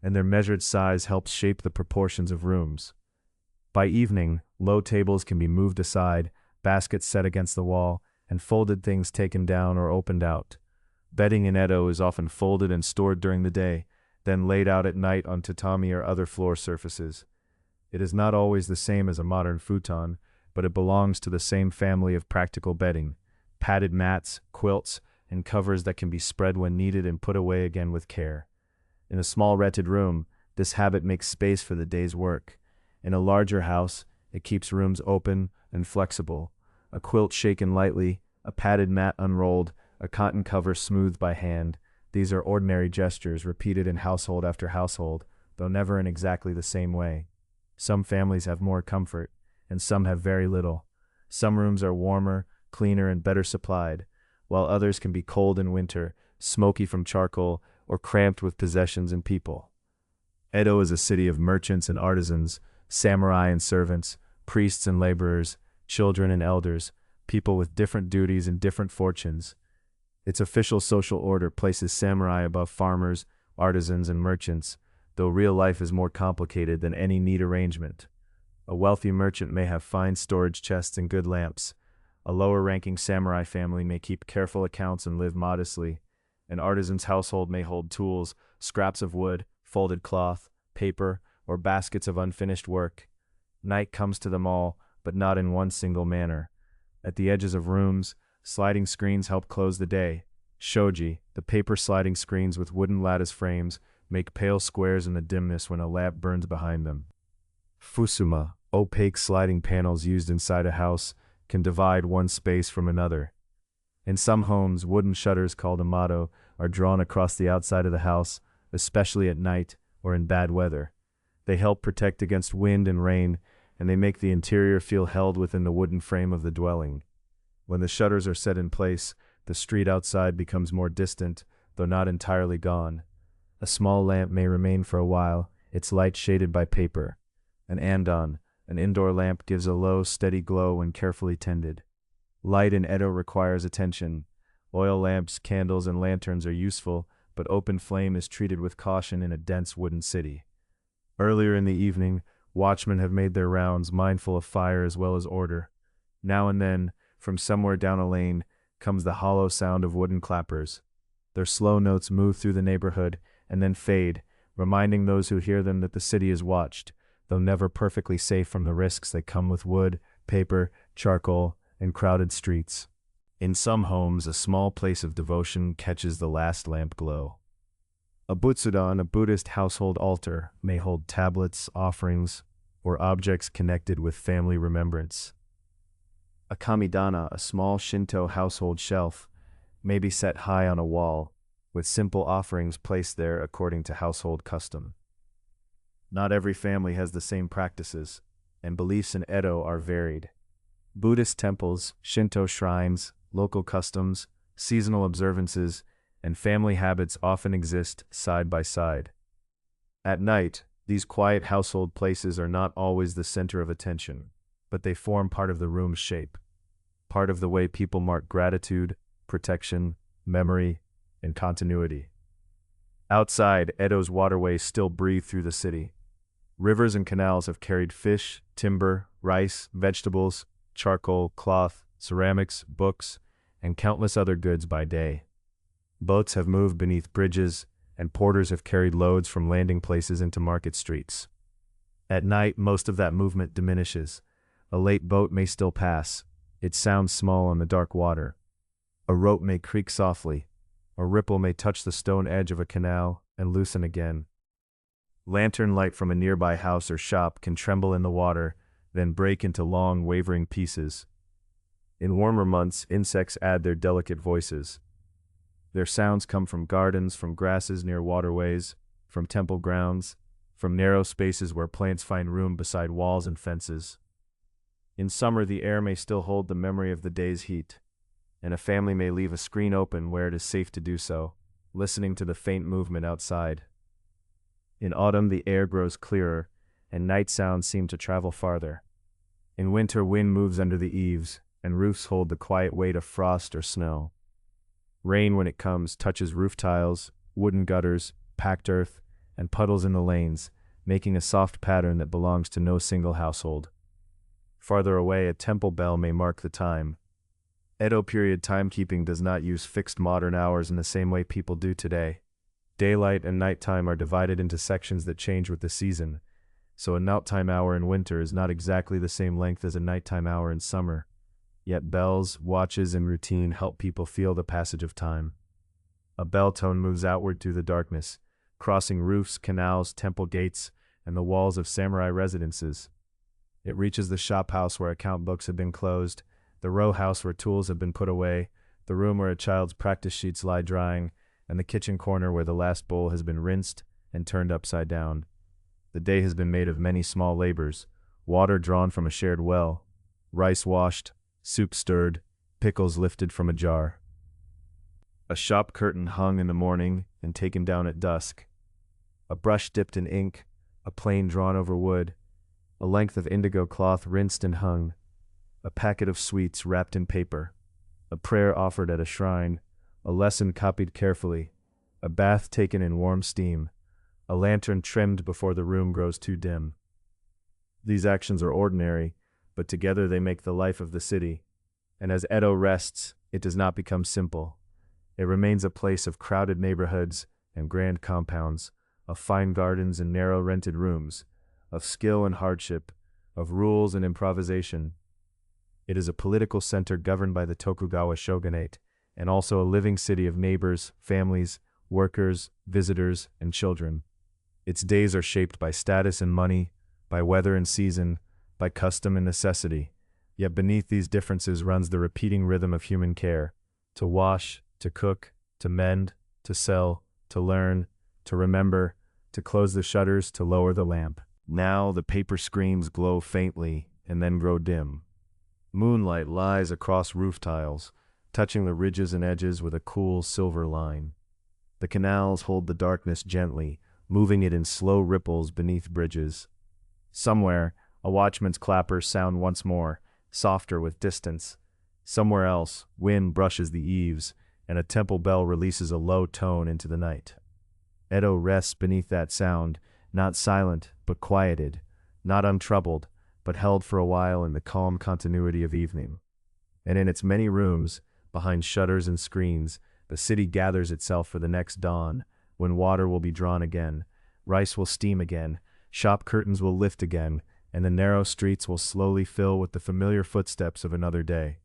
Speaker 1: and their measured size helps shape the proportions of rooms. By evening, low tables can be moved aside, baskets set against the wall, and folded things taken down or opened out. Bedding in Edo is often folded and stored during the day, then laid out at night on tatami or other floor surfaces. It is not always the same as a modern futon, but it belongs to the same family of practical bedding, padded mats, quilts, and covers that can be spread when needed and put away again with care. In a small rented room, this habit makes space for the day's work. In a larger house, it keeps rooms open and flexible. A quilt shaken lightly, a padded mat unrolled, a cotton cover smoothed by hand. These are ordinary gestures repeated in household after household, though never in exactly the same way. Some families have more comfort, and some have very little. Some rooms are warmer, cleaner, and better supplied, while others can be cold in winter, smoky from charcoal, or cramped with possessions and people. Edo is a city of merchants and artisans, samurai and servants, priests and laborers, children and elders, people with different duties and different fortunes. Its official social order places samurai above farmers, artisans, and merchants, though real life is more complicated than any neat arrangement. A wealthy merchant may have fine storage chests and good lamps. A lower-ranking samurai family may keep careful accounts and live modestly. An artisan's household may hold tools, scraps of wood, folded cloth, paper, or baskets of unfinished work. Night comes to them all, but not in one single manner. At the edges of rooms, sliding screens help close the day. Shoji, the paper sliding screens with wooden lattice frames, make pale squares in the dimness when a lamp burns behind them. Fusuma, opaque sliding panels used inside a house, can divide one space from another. In some homes, wooden shutters called amado are drawn across the outside of the house, especially at night or in bad weather. They help protect against wind and rain, and they make the interior feel held within the wooden frame of the dwelling. When the shutters are set in place, the street outside becomes more distant, though not entirely gone. A small lamp may remain for a while, its light shaded by paper. An andon, an indoor lamp, gives a low, steady glow when carefully tended. Light in Edo requires attention. Oil lamps, candles, and lanterns are useful, but open flame is treated with caution in a dense wooden city. Earlier in the evening, watchmen have made their rounds, mindful of fire as well as order. Now and then, from somewhere down a lane, comes the hollow sound of wooden clappers. Their slow notes move through the neighborhood and then fade, reminding those who hear them that the city is watched, though never perfectly safe from the risks that come with wood, paper, charcoal, and crowded streets. In some homes, a small place of devotion catches the last lamp glow. A butsudan, a Buddhist household altar, may hold tablets, offerings, or objects connected with family remembrance. A kamidana, a small Shinto household shelf, may be set high on a wall, with simple offerings placed there according to household custom. Not every family has the same practices, and beliefs in Edo are varied. Buddhist temples, Shinto shrines, local customs, seasonal observances, and family habits often exist side by side. At night, these quiet household places are not always the center of attention, but they form part of the room's shape, part of the way people mark gratitude, protection, memory, and continuity. Outside, Edo's waterways still breathe through the city. Rivers and canals have carried fish, timber, rice, vegetables, charcoal, cloth, ceramics, books, and countless other goods by day. Boats have moved beneath bridges, and porters have carried loads from landing places into market streets. At night, most of that movement diminishes. A late boat may still pass. It sounds small on the dark water. A rope may creak softly. A ripple may touch the stone edge of a canal and loosen again. Lantern light from a nearby house or shop can tremble in the water, then break into long, wavering pieces. In warmer months, insects add their delicate voices. Their sounds come from gardens, from grasses near waterways, from temple grounds, from narrow spaces where plants find room beside walls and fences. In summer, the air may still hold the memory of the day's heat, and a family may leave a screen open where it is safe to do so, listening to the faint movement outside. In autumn, the air grows clearer, and night sounds seem to travel farther. In winter, wind moves under the eaves, and roofs hold the quiet weight of frost or snow. Rain, when it comes, touches roof tiles, wooden gutters, packed earth, and puddles in the lanes, making a soft pattern that belongs to no single household. Farther away, a temple bell may mark the time. Edo period timekeeping does not use fixed modern hours in the same way people do today. Daylight and nighttime are divided into sections that change with the season, so a nighttime hour in winter is not exactly the same length as a nighttime hour in summer. Yet bells, watches, and routine help people feel the passage of time. A bell tone moves outward through the darkness, crossing roofs, canals, temple gates, and the walls of samurai residences. It reaches the shop house where account books have been closed, the row house where tools have been put away, the room where a child's practice sheets lie drying, and the kitchen corner where the last bowl has been rinsed and turned upside down. The day has been made of many small labors: water drawn from a shared well, rice washed, soup stirred, pickles lifted from a jar. A shop curtain hung in the morning and taken down at dusk. A brush dipped in ink, a plane drawn over wood, a length of indigo cloth rinsed and hung, a packet of sweets wrapped in paper, a prayer offered at a shrine, a lesson copied carefully, a bath taken in warm steam, a lantern trimmed before the room grows too dim. These actions are ordinary, but together they make the life of the city. And as Edo rests, it does not become simple. It remains a place of crowded neighborhoods and grand compounds, of fine gardens and narrow rented rooms, of skill and hardship, of rules and improvisation. It is a political center governed by the Tokugawa shogunate, and also a living city of neighbors, families, workers, visitors, and children. Its days are shaped by status and money, by weather and season, by custom and necessity. Yet beneath these differences runs the repeating rhythm of human care: to wash, to cook, to mend, to sell, to learn, to remember, to close the shutters, to lower the lamp. Now the paper screens glow faintly and then grow dim. Moonlight lies across roof tiles, touching the ridges and edges with a cool silver line. The canals hold the darkness gently, moving it in slow ripples beneath bridges. Somewhere, a watchman's clappers sound once more, softer with distance. Somewhere else, wind brushes the eaves, and a temple bell releases a low tone into the night. Edo rests beneath that sound, not silent, but quieted, not untroubled, but held for a while in the calm continuity of evening. And in its many rooms, behind shutters and screens, the city gathers itself for the next dawn, when water will be drawn again, rice will steam again, shop curtains will lift again, and the narrow streets will slowly fill with the familiar footsteps of another day.